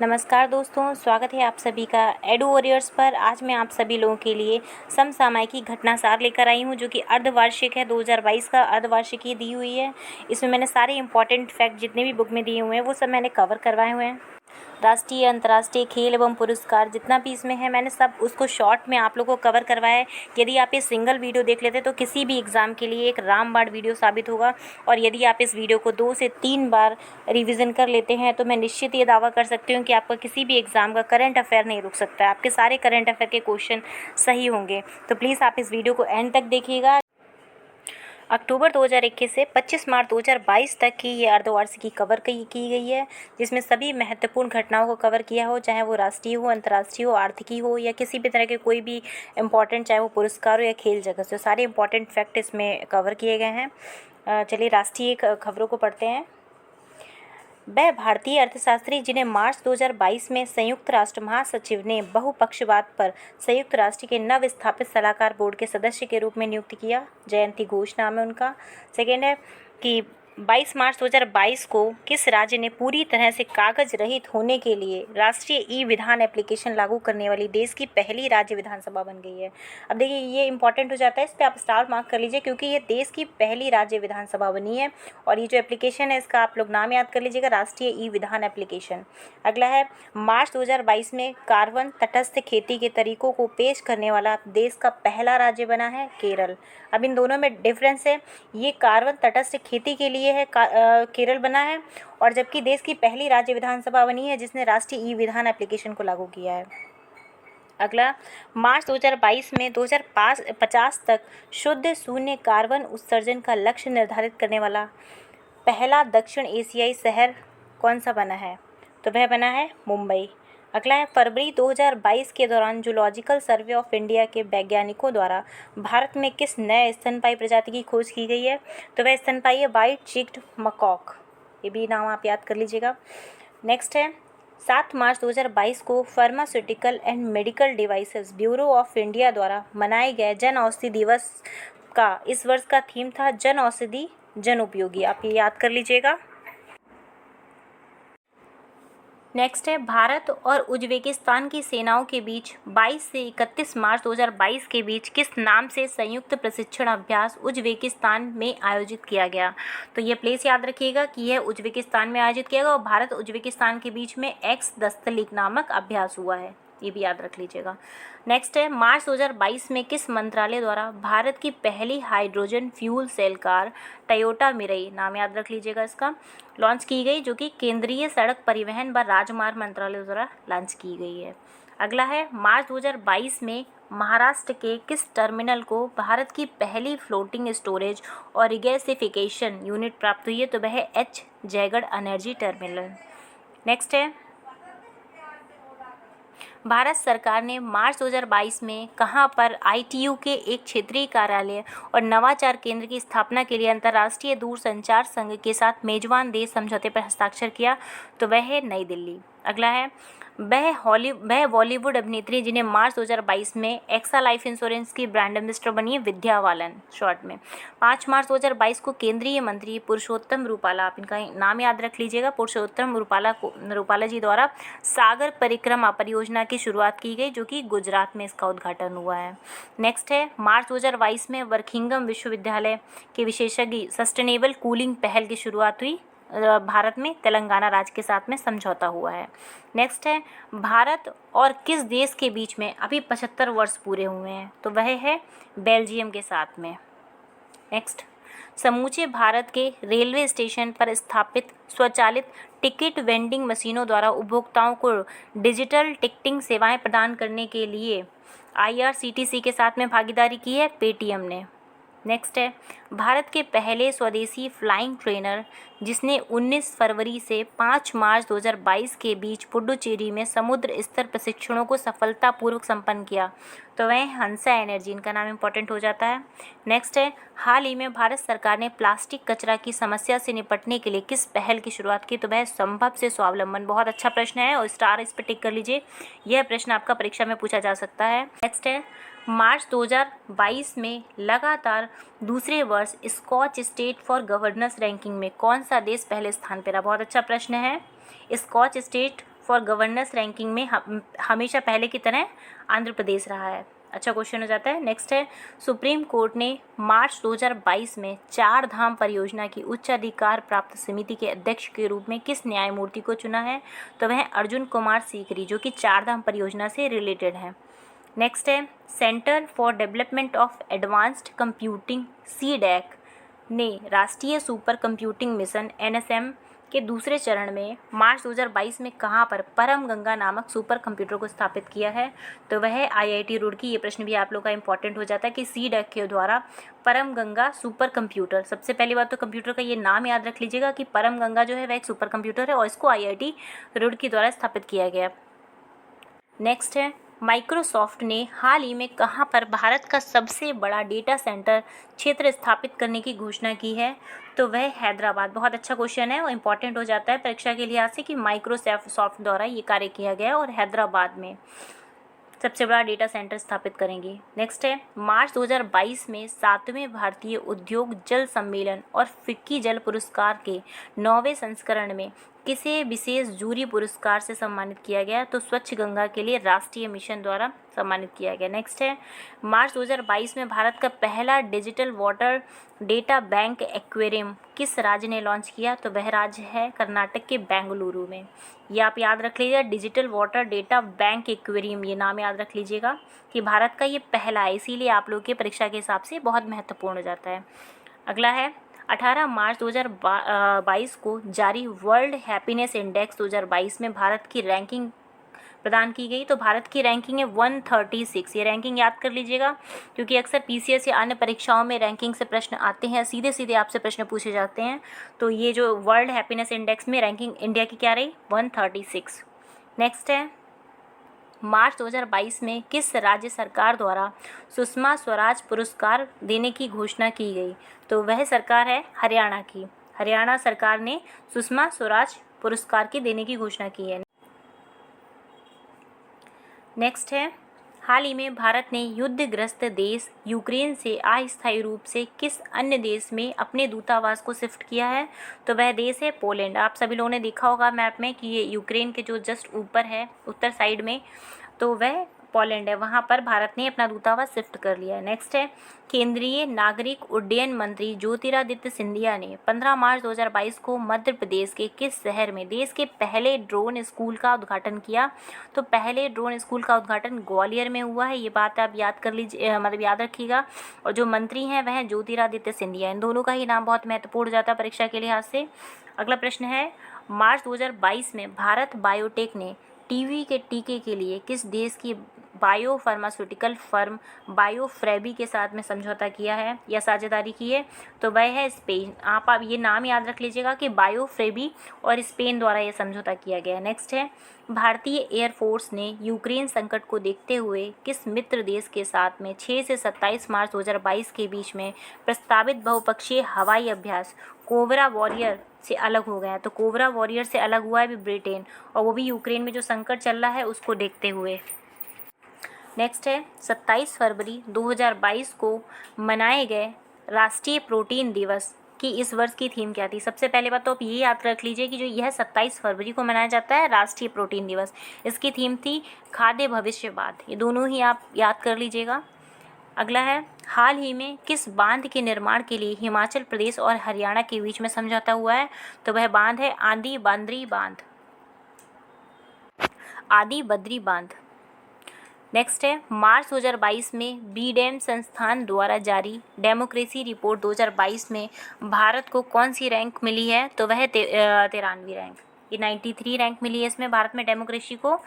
नमस्कार दोस्तों, स्वागत है आप सभी का एडू वॉरियर्स पर। आज मैं आप सभी लोगों के लिए समसामयिकी घटनासार लेकर आई हूं, जो कि अर्धवार्षिक है। 2022 का अर्धवार्षिकी दी हुई है। इसमें मैंने सारे इंपॉर्टेंट फैक्ट जितने भी बुक में दिए हुए हैं वो सब मैंने कवर करवाए हुए हैं। राष्ट्रीय अंतर्राष्ट्रीय खेल एवं पुरस्कार जितना भी इसमें है मैंने सब उसको शॉर्ट में आप लोगों को कवर करवाया है। यदि आप ये सिंगल वीडियो देख लेते तो किसी भी एग्ज़ाम के लिए एक रामबाण वीडियो साबित होगा, और यदि आप इस वीडियो को 2 से 3 बार रिवीजन कर लेते हैं तो मैं निश्चित ये दावा कर सकती हूँ कि आपका किसी भी एग्ज़ाम का करंट अफेयर नहीं रुक सकता है। आपके सारे करंट अफेयर के क्वेश्चन सही होंगे। तो प्लीज़ आप इस वीडियो को एंड तक देखिएगा। अक्टूबर 2021 से 25 मार्च 2022 तक की ये अर्धवार्षिकी कवर की गई है, जिसमें सभी महत्वपूर्ण घटनाओं को कवर किया हो, चाहे वो राष्ट्रीय हो, अंतर्राष्ट्रीय हो, आर्थिकी हो, या किसी भी तरह के कोई भी इम्पोर्टेंट, चाहे वो पुरस्कार हो या खेल जगत से, सारे इंपॉर्टेंट फैक्ट इसमें कवर किए गए हैं। चलिए राष्ट्रीय खबरों को पढ़ते हैं। वह भारतीय अर्थशास्त्री जिन्हें मार्च 2022 में संयुक्त राष्ट्र महासचिव ने बहुपक्षवाद पर संयुक्त राष्ट्र के नव स्थापित सलाहकार बोर्ड के सदस्य के रूप में नियुक्त किया। जयंती घोष नाम है उनका। सेकेंड है कि 22 मार्च 2022 को किस राज्य ने पूरी तरह से कागज रहित होने के लिए राष्ट्रीय ई विधान एप्लीकेशन लागू करने वाली देश की पहली राज्य विधानसभा बन गई है। अब देखिए ये इंपॉर्टेंट हो जाता है, इस पर आप स्टार मार्क कर लीजिए, क्योंकि ये देश की पहली राज्य विधानसभा बनी है। और ये जो एप्लीकेशन है इसका आप लोग नाम याद कर लीजिएगा, राष्ट्रीय ई विधान एप्लीकेशन। अगला है मार्च 2022 में कार्बन तटस्थ खेती के तरीकों को पेश करने वाला देश का पहला राज्य बना है केरल। अब इन दोनों में डिफरेंस है, ये कार्बन तटस्थ खेती के लिए है केरल बना है, और जबकि देश की पहली राज्य विधानसभा बनी है जिसने राष्ट्रीय ई विधान एप्लीकेशन को लागू किया है। अगला मार्च 2022 में 2050 तक शुद्ध शून्य कार्बन उत्सर्जन का लक्ष्य निर्धारित करने वाला पहला दक्षिण एशियाई शहर कौन सा बना है? तो वह बना है मुंबई। अगला है फरवरी 2022 के दौरान जूलॉजिकल सर्वे ऑफ इंडिया के वैज्ञानिकों द्वारा भारत में किस नए स्तनपायी प्रजाति की खोज की गई है? तो वह स्तनपायी है व्हाइट चिक्ड मकॉक। ये भी नाम आप याद कर लीजिएगा। नेक्स्ट है 7 मार्च 2022 को pharmaceutical and medical devices bureau of India द्वारा मनाए गए जन औषधि दिवस का इस वर्ष का थीम था जन औषधि जन उपयोगी। आप ये याद कर लीजिएगा। नेक्स्ट है भारत और उज्बेकिस्तान की सेनाओं के बीच 22 से 31 मार्च 2022 के बीच किस नाम से संयुक्त प्रशिक्षण अभ्यास उज्बेकिस्तान में आयोजित किया गया? तो ये प्लेस याद रखिएगा कि यह उज्बेकिस्तान में आयोजित किया गया और भारत उज्बेकिस्तान के बीच में एक्स दस्तलिक नामक अभ्यास हुआ है, ये भी याद रख लीजिएगा। नेक्स्ट है मार्च 2022 में किस मंत्रालय द्वारा भारत की पहली hydrogen fuel cell car Toyota Mirai, नाम याद रख लीजिएगा इसका, लॉन्च की गई, जो कि केंद्रीय सड़क परिवहन व राजमार्ग मंत्रालय द्वारा लॉन्च की गई है। अगला है मार्च 2022 में महाराष्ट्र के किस टर्मिनल को भारत की पहली फ्लोटिंग स्टोरेज और रिगैसिफिकेशन यूनिट प्राप्त हुई है? तो वह H Jaigarh energy terminal. Next है भारत सरकार ने मार्च 2022 में कहां पर आईटीयू के एक क्षेत्रीय कार्यालय और नवाचार केंद्र की स्थापना के लिए अंतर्राष्ट्रीय दूरसंचार संघ के साथ मेजबान देश समझौते पर हस्ताक्षर किया? तो वह है नई दिल्ली। अगला है वह बॉलीवुड अभिनेत्री जिन्हें मार्च 2022 में एक्सा लाइफ इंश्योरेंस की ब्रांड एम्बेसडर बनी है, विद्या बालन शॉर्ट में। 5 मार्च 2022 को केंद्रीय मंत्री पुरुषोत्तम रूपाला, आप इनका नाम याद रख लीजिएगा, पुरुषोत्तम रूपाला जी द्वारा सागर परिक्रमा परियोजना की शुरुआत की गई, जो कि गुजरात में इसका उद्घाटन हुआ है। नेक्स्ट है मार्च 2022 में वर्किंगम विश्वविद्यालय के विशेषज्ञ सस्टेनेबल कूलिंग पहल की शुरुआत हुई भारत में, तेलंगाना राज्य के साथ में समझौता हुआ है। नेक्स्ट है भारत और किस देश के बीच में अभी 75 वर्ष पूरे हुए हैं? तो वह है बेल्जियम के साथ में। नेक्स्ट समूचे भारत के रेलवे स्टेशन पर स्थापित स्वचालित टिकट वेंडिंग मशीनों द्वारा उपभोक्ताओं को डिजिटल टिकटिंग सेवाएं प्रदान करने के लिए आईआरसीटीसी के साथ में भागीदारी की है पेटीएम ने। नेक्स्ट है भारत के पहले स्वदेशी फ्लाइंग ट्रेनर जिसने 19 फरवरी से 5 मार्च 2022 के बीच पुडुचेरी में समुद्र स्तर प्रशिक्षणों को सफलतापूर्वक संपन्न किया? तो वह हंसा एनर्जी, इनका नाम इंपॉर्टेंट हो जाता है। नेक्स्ट है हाल ही में भारत सरकार ने प्लास्टिक कचरा की समस्या से निपटने के लिए किस पहल की शुरुआत की? तो वह संभव से स्वावलंबन। बहुत अच्छा प्रश्न है और स्टार इस पर टिक कर लीजिए, यह प्रश्न आपका परीक्षा में पूछा जा सकता है। नेक्स्ट है मार्च 2022 में लगातार दूसरे वर्ष Skoch state for governance ranking में कौन सा देश पहले स्थान पर रहा? बहुत अच्छा प्रश्न है। Skoch state for governance ranking में हमेशा पहले की तरह आंध्र प्रदेश रहा है। अच्छा क्वेश्चन हो जाता है। नेक्स्ट है, सुप्रीम कोर्ट ने मार्च 2022 में 4 धाम परियोजना की उच्चाधिकार प्राप्त समिति के अध्यक्ष के रूप में किस न्यायमूर्ति को चुना है? तो वह अर्जुन कुमार सीकरी, जो कि 4 धाम परियोजना से रिलेटेड है। नेक्स्ट है, centre for development of advanced computing CDAC ने राष्ट्रीय सुपर कंप्यूटिंग मिशन NSM के दूसरे चरण में मार्च 2022 में कहाँ पर परम गंगा नामक सुपर कंप्यूटर को स्थापित किया है? तो वह है IIT रुड़की। ये प्रश्न भी आप लोग का इंपॉर्टेंट हो जाता है कि सीडैक के द्वारा परम गंगा सुपर कंप्यूटर, सबसे पहली बात तो कंप्यूटर का ये नाम याद रख लीजिएगा कि परम गंगा जो है वह एक सुपर कंप्यूटर है और इसको IIT रुड़की द्वारा स्थापित किया गया। नेक्स्ट है, माइक्रोसॉफ्ट ने हाल ही में कहां पर भारत का सबसे बड़ा डेटा सेंटर क्षेत्र स्थापित करने की घोषणा की है? तो वह हैदराबाद। बहुत अच्छा क्वेश्चन है और इंपॉर्टेंट हो जाता है परीक्षा के लिहाज से कि माइक्रोसॉफ्ट द्वारा ये कार्य किया गया और हैदराबाद में सबसे बड़ा डेटा सेंटर स्थापित करेंगे। नेक्स्ट है, मार्च 2022 में 7वें भारतीय उद्योग जल सम्मेलन और फिक्की जल पुरस्कार के 9वें संस्करण में किसे विशेष जूरी पुरस्कार से सम्मानित किया गया? तो स्वच्छ गंगा के लिए राष्ट्रीय मिशन द्वारा सम्मानित किया गया। नेक्स्ट है, मार्च 2022 में भारत का पहला digital water data bank aquarium किस राज्य ने लॉन्च किया? तो वह राज्य है कर्नाटक के बेंगलुरु में। ये आप याद रख लीजिएगा, digital water data bank aquarium, ये नाम याद रख लीजिएगा कि भारत का ये पहला है, इसीलिए आप लोग की परीक्षा के हिसाब से बहुत महत्वपूर्ण हो जाता है। अगला है, 18 मार्च 2022 को जारी वर्ल्ड हैप्पीनेस इंडेक्स 2022 में भारत की रैंकिंग प्रदान की गई। तो भारत की रैंकिंग है 136। ये रैंकिंग याद कर लीजिएगा क्योंकि अक्सर PCS या अन्य परीक्षाओं में रैंकिंग से प्रश्न आते हैं, सीधे सीधे आपसे प्रश्न पूछे जाते हैं। तो ये जो वर्ल्ड हैप्पीनेस इंडेक्स में रैंकिंग इंडिया की क्या रही? 136। नेक्स्ट है, मार्च 2022 में किस राज्य सरकार द्वारा सुषमा स्वराज पुरस्कार देने की घोषणा की गई? तो वह सरकार है हरियाणा की। हरियाणा सरकार ने सुषमा स्वराज पुरस्कार की देने की घोषणा की है। नेक्स्ट है, हाल ही में भारत ने युद्धग्रस्त देश यूक्रेन से अस्थायी रूप से किस अन्य देश में अपने दूतावास को शिफ्ट किया है? तो वह देश है पोलैंड। आप सभी लोगों ने देखा होगा मैप में कि ये यूक्रेन के जो जस्ट ऊपर है उत्तर साइड में, तो वह पोलैंड है, वहाँ पर भारत ने अपना दूतावास शिफ्ट कर लिया है। नेक्स्ट है, केंद्रीय नागरिक उड्डयन मंत्री ज्योतिरादित्य सिंधिया ने 15 मार्च 2022 को मध्य प्रदेश के किस शहर में देश के पहले ड्रोन स्कूल का उद्घाटन किया? तो पहले ड्रोन स्कूल का उद्घाटन ग्वालियर में हुआ है। ये बात आप याद कर लीजिए, मतलब याद रखिएगा। और जो मंत्री हैं वह ज्योतिरादित्य सिंधिया। इन दोनों का ही नाम बहुत महत्वपूर्ण हो जाता है परीक्षा के लिहाज से। अगला प्रश्न है, मार्च 2022 में भारत बायोटेक ने टीबी के टीके के लिए किस देश की बायोफार्मास्यूटिकल फर्म बायोफ्रेबी के साथ में समझौता किया है या साझेदारी की है? तो वह है स्पेन। आप ये नाम याद रख लीजिएगा कि बायोफ्रेबी और स्पेन द्वारा यह समझौता किया गया है। नेक्स्ट है, भारतीय एयरफोर्स ने यूक्रेन संकट को देखते हुए किस मित्र देश के साथ में 6 से 27 मार्च 2022 के बीच में प्रस्तावित बहुपक्षीय हवाई अभ्यास कोबरा वॉरियर से अलग हो गया? तो कोबरा वॉरियर से अलग हुआ है भी ब्रिटेन, और वो भी यूक्रेन में जो संकट चल रहा है उसको देखते हुए। नेक्स्ट है, 27 फरवरी 2022 को मनाए गए राष्ट्रीय प्रोटीन दिवस की इस वर्ष की थीम क्या थी? सबसे पहले बात तो आप ये याद रख लीजिए कि जो यह 27 फरवरी को मनाया जाता है राष्ट्रीय प्रोटीन दिवस, इसकी थीम थी खाद्य भविष्यवाद। ये दोनों ही आप याद कर लीजिएगा। अगला है, हाल ही में किस बांध के निर्माण के लिए हिमाचल प्रदेश और हरियाणा के बीच में समझौता हुआ है? तो वह बांध है आदि बद्री बांध। आदि बद्री बांध। नेक्स्ट है, मार्च 2022 में बीडेम संस्थान द्वारा जारी डेमोक्रेसी रिपोर्ट 2022 में भारत को कौन सी रैंक मिली है? तो वह 93 रैंक। ये 93 रैंक मिली है इसमें भारत में डेमोक्रेसी को।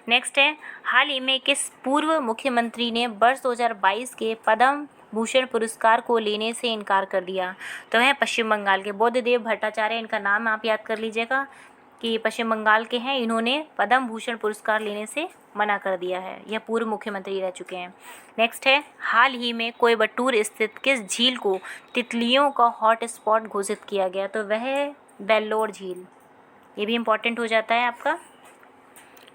नेक्स्ट है, हाल ही में किस पूर्व मुख्यमंत्री ने वर्ष 2022 के पद्म भूषण पुरस्कार को लेने से इनकार कर दिया? तो वह पश्चिम बंगाल के बुद्धदेव भट्टाचार्य, इनका नाम आप याद कर लीजिएगा कि पश्चिम बंगाल के हैं। इन्होंने पद्म भूषण पुरस्कार लेने से मना कर दिया है। यह पूर्व मुख्यमंत्री रह चुके हैं। नेक्स्ट है, हाल ही में कोयम्बटूर स्थित किस झील को तितलियों का हॉट स्पॉट घोषित किया गया? तो वह है वेल्लोर झील। ये भी इम्पॉर्टेंट हो जाता है आपका।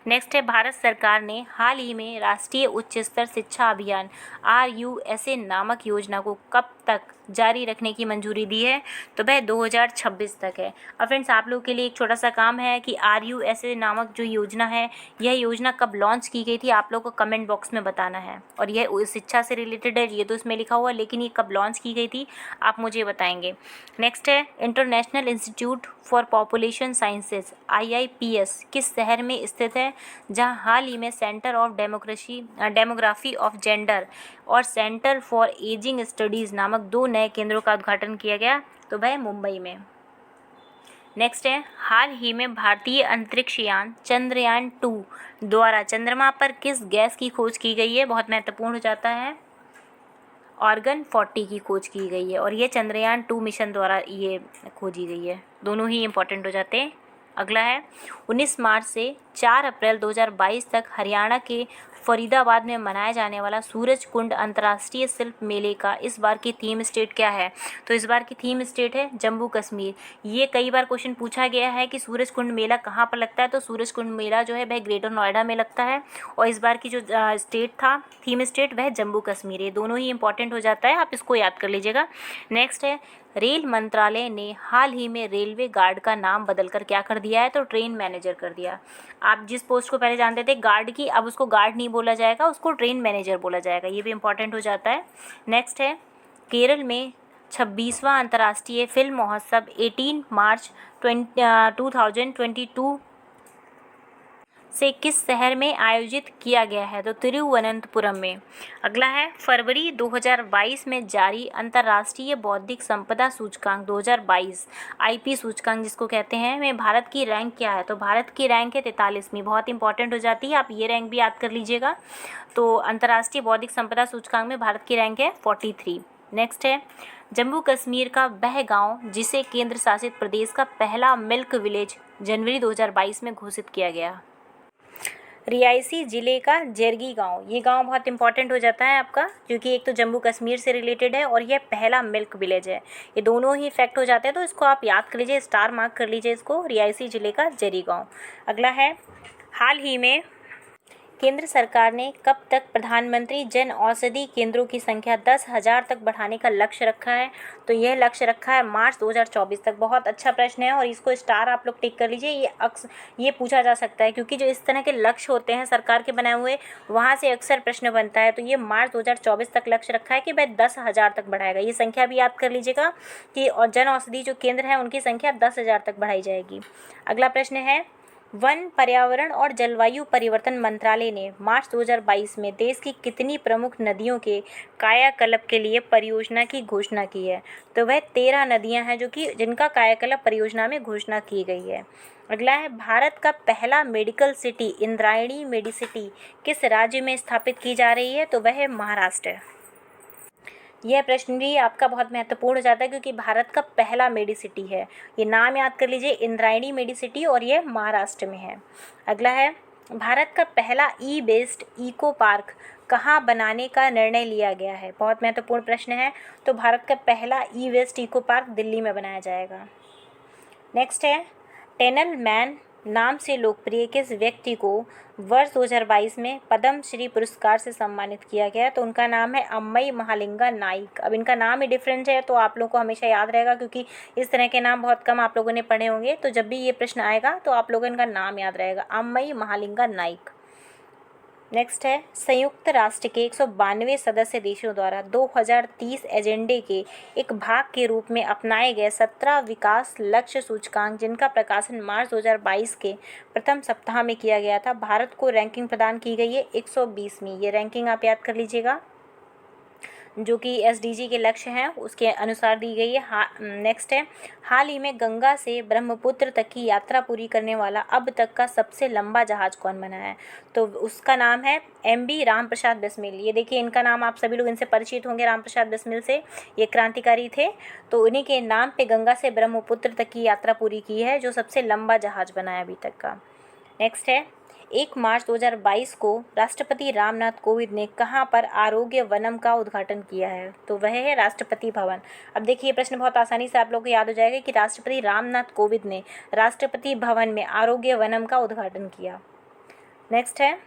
नेक्स्ट है, भारत सरकार ने हाल ही में राष्ट्रीय उच्च स्तर शिक्षा अभियान RUSA नामक योजना को कब तक जारी रखने की मंजूरी दी है? तो वह 2026 तक है। और फ्रेंड्स, आप लोग के लिए एक छोटा सा काम है कि RUSA नामक जो योजना है, यह योजना कब लॉन्च की गई थी, आप लोग को कमेंट बॉक्स में बताना है। और यह शिक्षा से रिलेटेड है, ये तो इसमें लिखा हुआ है, लेकिन ये कब लॉन्च की गई थी आप मुझे बताएंगे। नेक्स्ट है, international institute for population sciences IIPS किस शहर में स्थित है, जहां हाल ही में centre of demography of gender और सेंटर फॉर एजिंग स्टडीज़ नामक 2 नए केंद्रों का उद्घाटन किया गया? तो वह मुंबई में। नेक्स्ट है, हाल ही में भारतीय अंतरिक्ष यान चंद्रयान-2 द्वारा चंद्रमा पर किस गैस की खोज की गई है? बहुत महत्वपूर्ण हो जाता है, ऑर्गन 40 की खोज की गई है और ये चंद्रयान-2 मिशन द्वारा ये खोजी गई है। दोनों ही इंपॉर्टेंट हो जाते हैं। अगला है, 19 मार्च से 4 अप्रैल 2022 तक हरियाणा के फरीदाबाद में मनाया जाने वाला सूरज कुंड अंतर्राष्ट्रीय शिल्प मेले का इस बार की थीम स्टेट क्या है? तो इस बार की थीम स्टेट है जम्मू कश्मीर। ये कई बार क्वेश्चन पूछा गया है कि सूरज कुंड मेला कहाँ पर लगता है, तो सूरज कुंड मेला जो है वह ग्रेटर नोएडा में लगता है और इस बार की जो स्टेट था थीम स्टेट वह जम्मू कश्मीर है। दोनों ही इंपॉर्टेंट हो जाता है, आप इसको याद कर लीजिएगा। नेक्स्ट है, रेल मंत्रालय ने हाल ही में रेलवे गार्ड का नाम बदलकर क्या कर दिया है? तो ट्रेन मैनेजर कर दिया। आप जिस पोस्ट को पहले जानते थे गार्ड की, अब उसको गार्ड नहीं बोला जाएगा, उसको ट्रेन मैनेजर बोला जाएगा। ये भी इंपॉर्टेंट हो जाता है। नेक्स्ट है, केरल में 26वां अंतर्राष्ट्रीय फिल्म महोत्सव 18 मार्च 2022 से किस शहर में आयोजित किया गया है? तो तिरुवनंतपुरम में। अगला है, फरवरी 2022 में जारी अंतर्राष्ट्रीय बौद्धिक संपदा सूचकांक 2022 IP सूचकांक जिसको कहते हैं, में भारत की रैंक क्या है? तो भारत की रैंक है 43वीं। बहुत इंपॉर्टेंट हो जाती है, आप ये रैंक भी याद कर लीजिएगा। तो अंतर्राष्ट्रीय बौद्धिक संपदा सूचकांक में भारत की रैंक है 43। नेक्स्ट है, जम्मू कश्मीर का वह गांव जिसे केंद्र शासित प्रदेश का पहला मिल्क विलेज जनवरी 2022 में घोषित किया गया। रियासी ज़िले का जरगी गांव। ये गांव बहुत इंपॉर्टेंट हो जाता है आपका, क्योंकि एक तो जम्मू कश्मीर से रिलेटेड है और यह पहला मिल्क विलेज है। ये दोनों ही फैक्ट हो जाते हैं, तो इसको आप याद कर लीजिए, स्टार मार्क कर लीजिए इसको, रियासी ज़िले का जरगी गांव। अगला है, हाल ही में केंद्र सरकार ने कब तक प्रधानमंत्री जन औषधि केंद्रों की संख्या 10,000 तक बढ़ाने का लक्ष्य रखा है? तो यह लक्ष्य रखा है मार्च 2024 तक। बहुत अच्छा प्रश्न है और इसको स्टार आप लोग टिक कर लीजिए। ये पूछा जा सकता है, क्योंकि जो इस तरह के लक्ष्य होते हैं सरकार के बनाए हुए, वहाँ से अक्सर प्रश्न बनता है। तो ये मार्च 2024 तक लक्ष्य रखा है कि वह 10,000 तक बढ़ाएगा। ये संख्या भी याद कर लीजिएगा कि जन औषधि जो केंद्र है उनकी संख्या 10,000 तक बढ़ाई जाएगी। अगला प्रश्न है, वन, पर्यावरण और जलवायु परिवर्तन मंत्रालय ने मार्च 2022 में देश की कितनी प्रमुख नदियों के कायाकल्प के लिए परियोजना की घोषणा की है? तो वह 13 नदियां हैं जो कि जिनका कायाकल्प परियोजना में घोषणा की गई है। अगला है, भारत का पहला मेडिकल सिटी इंद्रायणी मेडिसिटी किस राज्य में स्थापित की जा रही है? तो वह महाराष्ट्र है। यह प्रश्न भी आपका बहुत महत्वपूर्ण हो जाता है, क्योंकि भारत का पहला मेडिसिटी है। ये नाम याद कर लीजिए, इंद्रायणी मेडिसिटी, और यह महाराष्ट्र में है। अगला है, भारत का पहला बेस्ड इको पार्क कहाँ बनाने का निर्णय लिया गया है? बहुत महत्वपूर्ण प्रश्न है। तो भारत का पहला बेस्ड इको पार्क दिल्ली में बनाया जाएगा। नेक्स्ट है, टेनल मैन नाम से लोकप्रिय किस व्यक्ति को वर्ष 2022 में पद्म श्री पुरस्कार से सम्मानित किया गया? तो उनका नाम है अम्मई महालिंगा नाइक। अब इनका नाम ही डिफरेंट है, तो आप लोगों को हमेशा याद रहेगा, क्योंकि इस तरह के नाम बहुत कम आप लोगों ने पढ़े होंगे। तो जब भी ये प्रश्न आएगा तो आप लोगों को इनका नाम याद रहेगा, अम्मई महालिंगा नाइक। नेक्स्ट है, संयुक्त राष्ट्र के 192 सदस्य देशों द्वारा 2030 एजेंडे के एक भाग के रूप में अपनाए गए 17 विकास लक्ष्य सूचकांक जिनका प्रकाशन मार्च 2022 के प्रथम सप्ताह में किया गया था, भारत को रैंकिंग प्रदान की गई है 120वीं। ये रैंकिंग आप याद कर लीजिएगा, जो कि SDG के लक्ष्य हैं उसके अनुसार दी गई है। नेक्स्ट है, हाल ही में गंगा से ब्रह्मपुत्र तक की यात्रा पूरी करने वाला अब तक का सबसे लंबा जहाज कौन बना है? तो उसका नाम है MV रामप्रसाद बिस्मिल। ये देखिए, इनका नाम आप सभी लोग इनसे परिचित होंगे, रामप्रसाद बिस्मिल से। ये क्रांतिकारी थे, तो उन्हीं के नाम पे गंगा से ब्रह्मपुत्र तक की यात्रा पूरी की है, जो सबसे लंबा जहाज बना है अभी तक का। नेक्स्ट है, 1 मार्च 2022 को राष्ट्रपति रामनाथ कोविंद ने कहाँ पर आरोग्य वनम का उद्घाटन किया है? तो वह है राष्ट्रपति भवन। अब देखिए, प्रश्न बहुत आसानी से आप लोगों को याद हो जाएगा कि राष्ट्रपति रामनाथ कोविंद ने राष्ट्रपति भवन में आरोग्य वनम का उद्घाटन किया। नेक्स्ट है,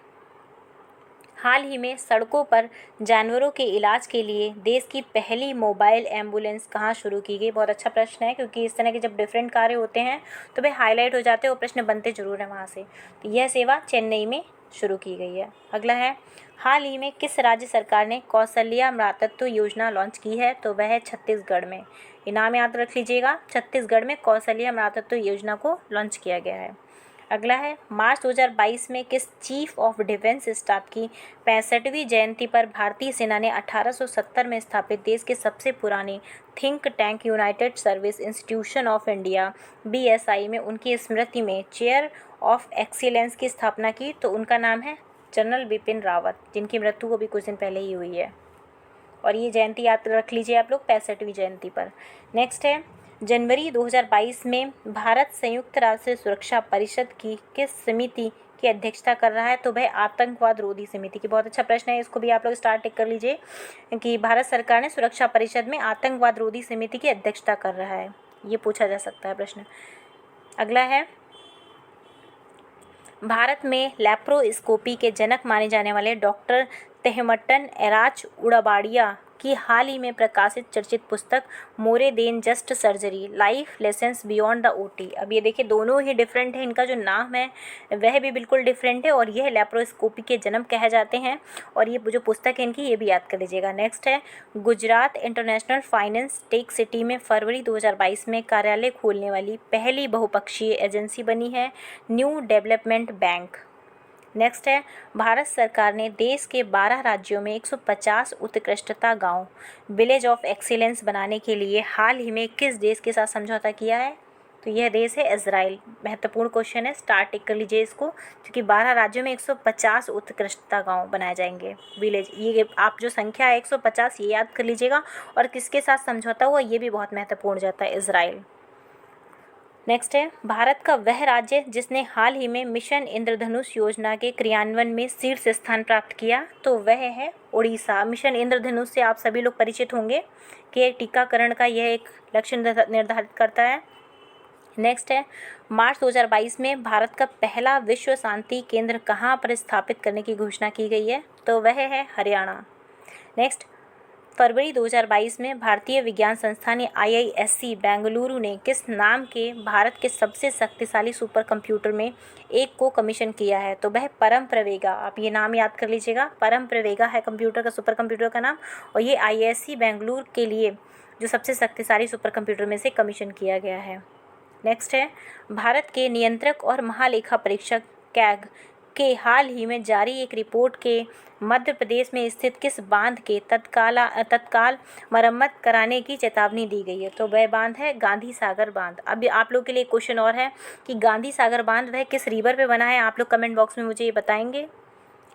हाल ही में सड़कों पर जानवरों के इलाज के लिए देश की पहली मोबाइल एम्बुलेंस कहाँ शुरू की गई। बहुत अच्छा प्रश्न है, क्योंकि इस तरह के जब डिफरेंट कार्य होते हैं तो वे हाईलाइट हो जाते हैं और प्रश्न बनते जरूर हैं वहाँ से। तो यह सेवा चेन्नई में शुरू की गई है। अगला है, हाल ही में किस राज्य सरकार ने कौशल्या मातृत्व योजना लॉन्च की है। तो वह है छत्तीसगढ़ में। ये नाम याद रख लीजिएगा, छत्तीसगढ़ में कौशल्या मातृत्व योजना को लॉन्च किया गया है। अगला है, मार्च 2022 में किस चीफ ऑफ डिफेंस स्टाफ की 65वीं जयंती पर भारतीय सेना ने 1870 में स्थापित देश के सबसे पुराने think tank United service institution of India BSI में उनकी स्मृति में चेयर ऑफ एक्सीलेंस की स्थापना की। तो उनका नाम है जनरल बिपिन रावत, जिनकी मृत्यु को भी कुछ दिन पहले ही हुई है। और ये जयंती याद रख लीजिए आप लोग, 65वीं जयंती पर। नेक्स्ट है, जनवरी 2022 में भारत संयुक्त राष्ट्र सुरक्षा परिषद की किस समिति की अध्यक्षता कर रहा है। तो वह आतंकवाद रोधी समिति की। बहुत अच्छा प्रश्न है, इसको भी आप लोग स्टार्ट टिक कर लीजिए कि भारत सरकार ने सुरक्षा परिषद में आतंकवाद रोधी समिति की अध्यक्षता कर रहा है। ये पूछा जा सकता है प्रश्न। अगला है, भारत में लैप्रोस्कोपी के जनक माने जाने वाले डॉक्टर तेहमट्टन एराच उड़ाबाड़िया की हाल ही में प्रकाशित चर्चित पुस्तक more than just surgery life lessons beyond the OT। अब ये देखिए, दोनों ही डिफरेंट है, इनका जो नाम है वह भी बिल्कुल डिफरेंट है और यह लैप्रोस्कोपी के जन्म कहे जाते हैं। और ये जो पुस्तक है इनकी, ये भी याद कर लीजिएगा। नेक्स्ट है, Gujarat international finance tech city में फरवरी 2022 में कार्यालय खोलने वाली पहली बहुपक्षीय एजेंसी बनी है न्यू डेवलपमेंट बैंक। नेक्स्ट है, भारत सरकार ने देश के 12 राज्यों में 150 उत्कृष्टता गांव विलेज ऑफ एक्सीलेंस बनाने के लिए हाल ही में किस देश के साथ समझौता किया है। तो यह देश है इजराइल। महत्वपूर्ण क्वेश्चन है, स्टार्ट टिक कर लीजिए इसको, क्योंकि 12 राज्यों में 150 उत्कृष्टता गांव बनाए जाएंगे विलेज। ये आप जो संख्या है 150 ये याद कर लीजिएगा, और किसके साथ समझौता हुआ ये भी बहुत महत्वपूर्ण जाता है, इजराइल। नेक्स्ट है, भारत का वह राज्य जिसने हाल ही में मिशन इंद्रधनुष योजना के क्रियान्वयन में शीर्ष स्थान प्राप्त किया। तो वह है उड़ीसा। मिशन इंद्रधनुष से आप सभी लोग परिचित होंगे कि टीकाकरण का यह एक लक्ष्य निर्धारित करता है। नेक्स्ट है, मार्च 2022 में भारत का पहला विश्व शांति केंद्र कहाँ पर स्थापित करने की घोषणा की गई है। तो वह है हरियाणा। नेक्स्ट, फरवरी 2022 में भारतीय विज्ञान संस्थान IISc बेंगलुरु ने किस नाम के भारत के सबसे शक्तिशाली सुपर कंप्यूटर में एक को कमीशन किया है। तो वह परम प्रवेगा। आप ये नाम याद कर लीजिएगा, परम प्रवेगा है कंप्यूटर का, सुपर कंप्यूटर का नाम। और ये IISc बेंगलुरु के लिए जो सबसे शक्तिशाली सुपर कंप्यूटर में से कमीशन किया गया है। नेक्स्ट है, भारत के नियंत्रक और महालेखा परीक्षक कैग के हाल ही में जारी एक रिपोर्ट के मध्य प्रदेश में स्थित किस बांध के तत्काल मरम्मत कराने की चेतावनी दी गई है। तो वह बांध है गांधी सागर बांध। अब आप लोग के लिए क्वेश्चन और है कि गांधी सागर बांध वह किस रिवर पे बना है, आप लोग कमेंट बॉक्स में मुझे ये बताएंगे।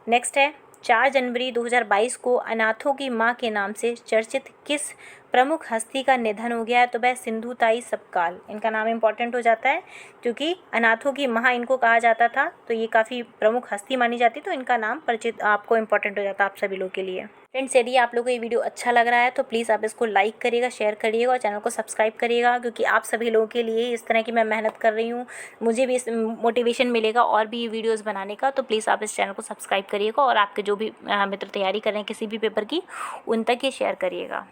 नेक्स्ट है, 4 जनवरी 2022 को अनाथों की मां के नाम से चर्चित किस प्रमुख हस्ती का निधन हो गया है। तो वह सिंधुताई सपकाल। इनका नाम इंपॉर्टेंट हो जाता है क्योंकि अनाथों की मां इनको कहा जाता था, तो ये काफ़ी प्रमुख हस्ती मानी जाती, तो इनका नाम परिचित आपको इंपॉर्टेंट हो जाता है आप सभी लोगों के लिए। फ्रेंड्स, यदि आप लोगों को ये वीडियो अच्छा लग रहा है तो प्लीज़ आप इसको लाइक करिएगा, शेयर करिएगा और चैनल को सब्सक्राइब करिएगा, क्योंकि आप सभी लोगों के लिए इस तरह की मैं मेहनत कर रही हूँ, मुझे भी इस मोटिवेशन मिलेगा और भी वीडियोज़ बनाने का। तो प्लीज़ आप इस चैनल को सब्सक्राइब करिएगा और आपके जो भी मित्र तैयारी कर रहे हैं किसी भी पेपर की, उन तक ये शेयर करिएगा।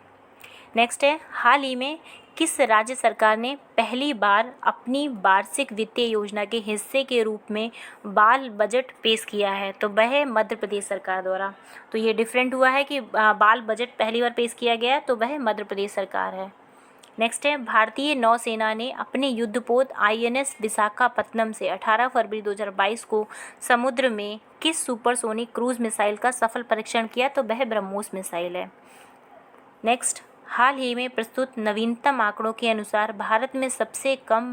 नेक्स्ट है, हाल ही में किस राज्य सरकार ने पहली बार अपनी वार्षिक वित्तीय योजना के हिस्से के रूप में बाल बजट पेश किया है। तो वह है मध्य प्रदेश सरकार द्वारा। तो ये डिफरेंट हुआ है कि बाल बजट पहली बार पेश किया गया, तो वह मध्य प्रदेश सरकार है। नेक्स्ट है, भारतीय नौसेना ने अपने युद्धपोत INS विशाखापत्तनम से 18 फरवरी 2022 को समुद्र में किस सुपरसोनिक क्रूज मिसाइल का सफल परीक्षण किया। तो वह ब्रह्मोस मिसाइल है। नेक्स्ट, हाल ही में प्रस्तुत नवीनतम आंकड़ों के अनुसार भारत में सबसे कम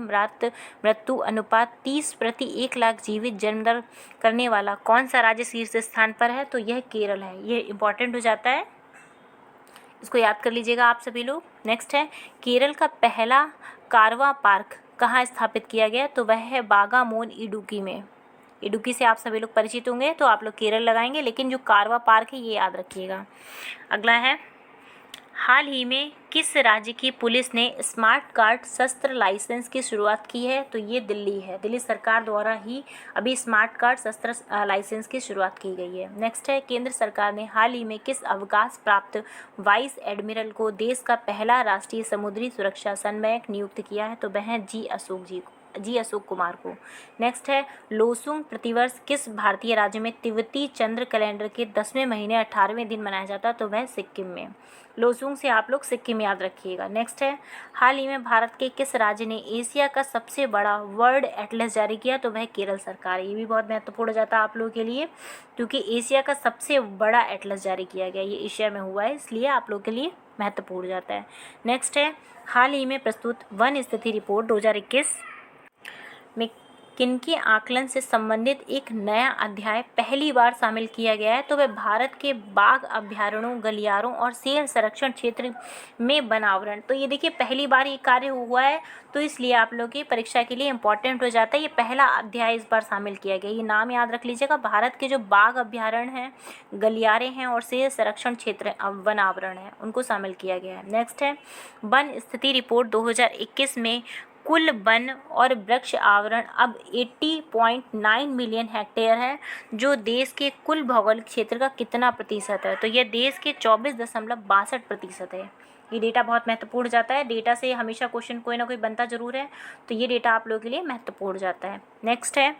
मृत्यु अनुपात 30 प्रति 1 लाख जीवित जन्म दर करने वाला कौन सा राज्य शीर्ष स्थान पर है। तो यह केरल है। यह इंपॉर्टेंट हो जाता है, इसको याद कर लीजिएगा आप सभी लोग। नेक्स्ट है, केरल का पहला कारवा पार्क कहाँ स्थापित किया गया। तो वह है बागामोन इडुक्की में। इडुक्की से आप सभी लोग परिचित होंगे, तो आप लोग केरल लगाएंगे, लेकिन जो कारवा पार्क है ये याद रखिएगा। अगला है, हाल ही में किस राज्य की पुलिस ने स्मार्ट कार्ड शस्त्र लाइसेंस की शुरुआत की है? तो ये दिल्ली है। दिल्ली सरकार द्वारा ही अभी स्मार्ट कार्ड शस्त्र लाइसेंस की शुरुआत की गई है। नेक्स्ट है, केंद्र सरकार ने हाल ही में किस अवकाश प्राप्त वाइस एडमिरल को देश का पहला राष्ट्रीय समुद्री सुरक्षा समन्वयक नियुक्त किया है? तो वह हैं जी अशोक कुमार को। नेक्स्ट है, लोसुंग प्रतिवर्ष किस भारतीय राज्य में तिब्बती चंद्र कैलेंडर के 10वें महीने 18वें दिन मनाया जाता है? तो वह सिक्किम में। लोसुंग से आप लोग सिक्किम याद रखिएगा। नेक्स्ट है, हाल ही में भारत के किस राज्य ने एशिया का सबसे बड़ा वर्ल्ड एटलस जारी किया? तो वह केरल सरकार। ये भी बहुत महत्वपूर्ण हो जाता है आप लोगों के लिए, क्योंकि एशिया का सबसे बड़ा एटलस जारी किया गया, ये एशिया में हुआ है, इसलिए आप लोगों के लिए महत्वपूर्ण हो जाता है। नेक्स्ट है, हाल ही में प्रस्तुत वन स्थिति रिपोर्ट 2021 में किनके आकलन से संबंधित एक नया अध्याय पहली बार शामिल किया गया है? तो वह भारत के बाघ अभ्यारण्यों, गलियारों और शेर संरक्षण क्षेत्र में वनावरण। तो ये देखिए पहली बार ये कार्य हुआ है, तो इसलिए आप लोगों की परीक्षा के लिए इंपॉर्टेंट हो जाता है। ये पहला अध्याय इस बार शामिल किया गया, ये नाम याद रख लीजिएगा। भारत के जो बाघ अभ्यारण्य हैं, गलियारे हैं और शेर संरक्षण क्षेत्र वनावरण है, उनको शामिल किया गया है। नेक्स्ट है, वन स्थिति रिपोर्ट 2021 में कुल वन और वृक्ष आवरण अब 80.9 मिलियन हेक्टेयर है, जो देश के कुल भौगोलिक क्षेत्र का कितना प्रतिशत है? तो यह देश के 24.62% है। ये डेटा बहुत महत्वपूर्ण जाता है, डेटा से हमेशा क्वेश्चन कोई ना कोई बनता जरूर है, तो ये डेटा आप लोगों के लिए महत्वपूर्ण जाता है। नेक्स्ट है,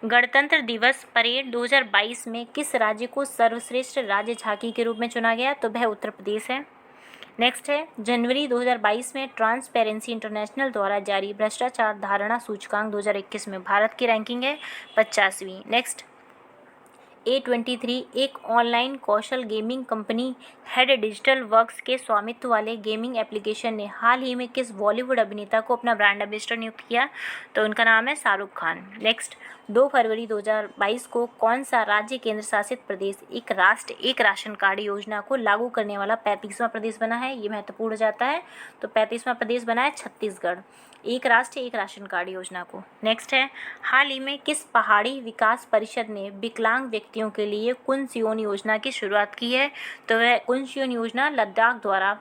गणतंत्र दिवस परेड 2022 में किस राज्य को सर्वश्रेष्ठ राज्य झांकी के रूप में चुना गया? तो वह उत्तर प्रदेश है। नेक्स्ट है, जनवरी 2022 में ट्रांसपेरेंसी इंटरनेशनल द्वारा जारी भ्रष्टाचार धारणा सूचकांक 2021 में भारत की रैंकिंग है 50वीं। नेक्स्ट, A23 एक ऑनलाइन कौशल गेमिंग कंपनी हेड डिजिटल वर्क्स के स्वामित्व वाले गेमिंग एप्लीकेशन ने हाल ही में किस बॉलीवुड अभिनेता को अपना ब्रांड एम्बेसडर नियुक्त किया? तो उनका नाम है शाहरुख खान। नेक्स्ट, 2 फरवरी 2022 को कौन सा राज्य केंद्र शासित प्रदेश एक राष्ट्र एक राशन कार्ड योजना को लागू करने वाला 35वां प्रदेश बना है? ये महत्वपूर्ण जाता है, तो 35वां प्रदेश बना है छत्तीसगढ़, एक राष्ट्र एक राशन कार्ड योजना को। नेक्स्ट है, हाल ही में किस पहाड़ी विकास परिषद ने विकलांग व्यक्तियों के लिए कुनसियोन योजना की शुरुआत की है? तो वह कुनसियोन योजना लद्दाख द्वारा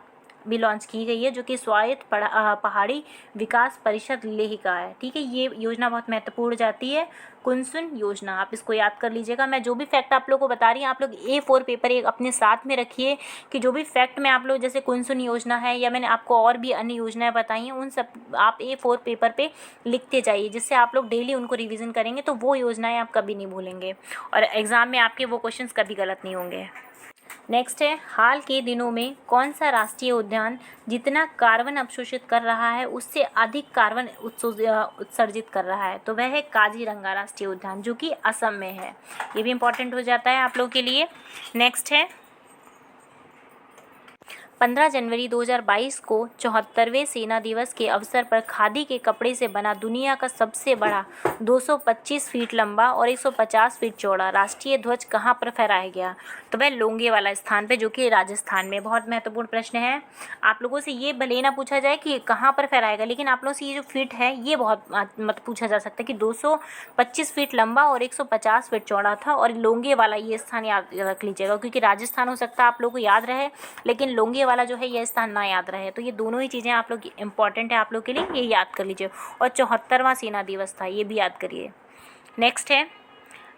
भी लॉन्च की गई है, जो कि स्वायत्त पहाड़ी विकास परिषद लेह का है। ठीक है, ये योजना बहुत महत्वपूर्ण जाती है, कुनसुन योजना, आप इसको याद कर लीजिएगा। मैं जो भी फैक्ट आप लोगों को बता रही हूँ, आप लोग A4 पेपर एक अपने साथ में रखिए, कि जो भी फैक्ट मैं आप लोग, जैसे कुनसुन योजना है या मैंने आपको और भी अन्य योजनाएं बताई हैं, उन सब आप A4 पेपर पे लिखते जाइए, जिससे आप लोग डेली उनको रिविज़न करेंगे तो वो योजनाएं आप कभी नहीं भूलेंगे और एग्ज़ाम में आपके वो क्वेश्चंस कभी गलत नहीं होंगे। नेक्स्ट है, हाल के दिनों में कौन सा राष्ट्रीय उद्यान जितना कार्बन अवशोषित कर रहा है उससे अधिक कार्बन उत्सर्जित कर रहा है? तो वह है काजीरंगा राष्ट्रीय उद्यान, जो कि असम में है। ये भी इंपॉर्टेंट हो जाता है आप लोगों के लिए। नेक्स्ट है, 15 जनवरी 2022 को 74वें सेना दिवस के अवसर पर खादी के कपड़े से बना दुनिया का सबसे बड़ा 225 फीट लंबा और 150 फीट चौड़ा राष्ट्रीय ध्वज कहाँ पर फहराया गया? तो वह लोंगेवाला स्थान पे, जो कि राजस्थान में। बहुत महत्वपूर्ण प्रश्न है, आप लोगों से ये भले ना पूछा जाए कि कहाँ पर फहराएगा, लेकिन आप लोगों से ये जो फीट है ये बहुत मत पूछा जा सकता है कि 225 फीट लंबा और 150 फीट चौड़ा था, और लोंगेवाला ये स्थान याद रख लीजिएगा, क्योंकि राजस्थान हो सकता है आप लोगों को याद रहे, लेकिन लोंगे वाला जो है यह स्थान ना याद रहे। तो ये दोनों ही चीज़ें आप लोग इंपॉर्टेंट है आप लोग के लिए, ये याद कर लीजिए। और 74वां सेना दिवस था, ये भी याद करिए। नेक्स्ट है,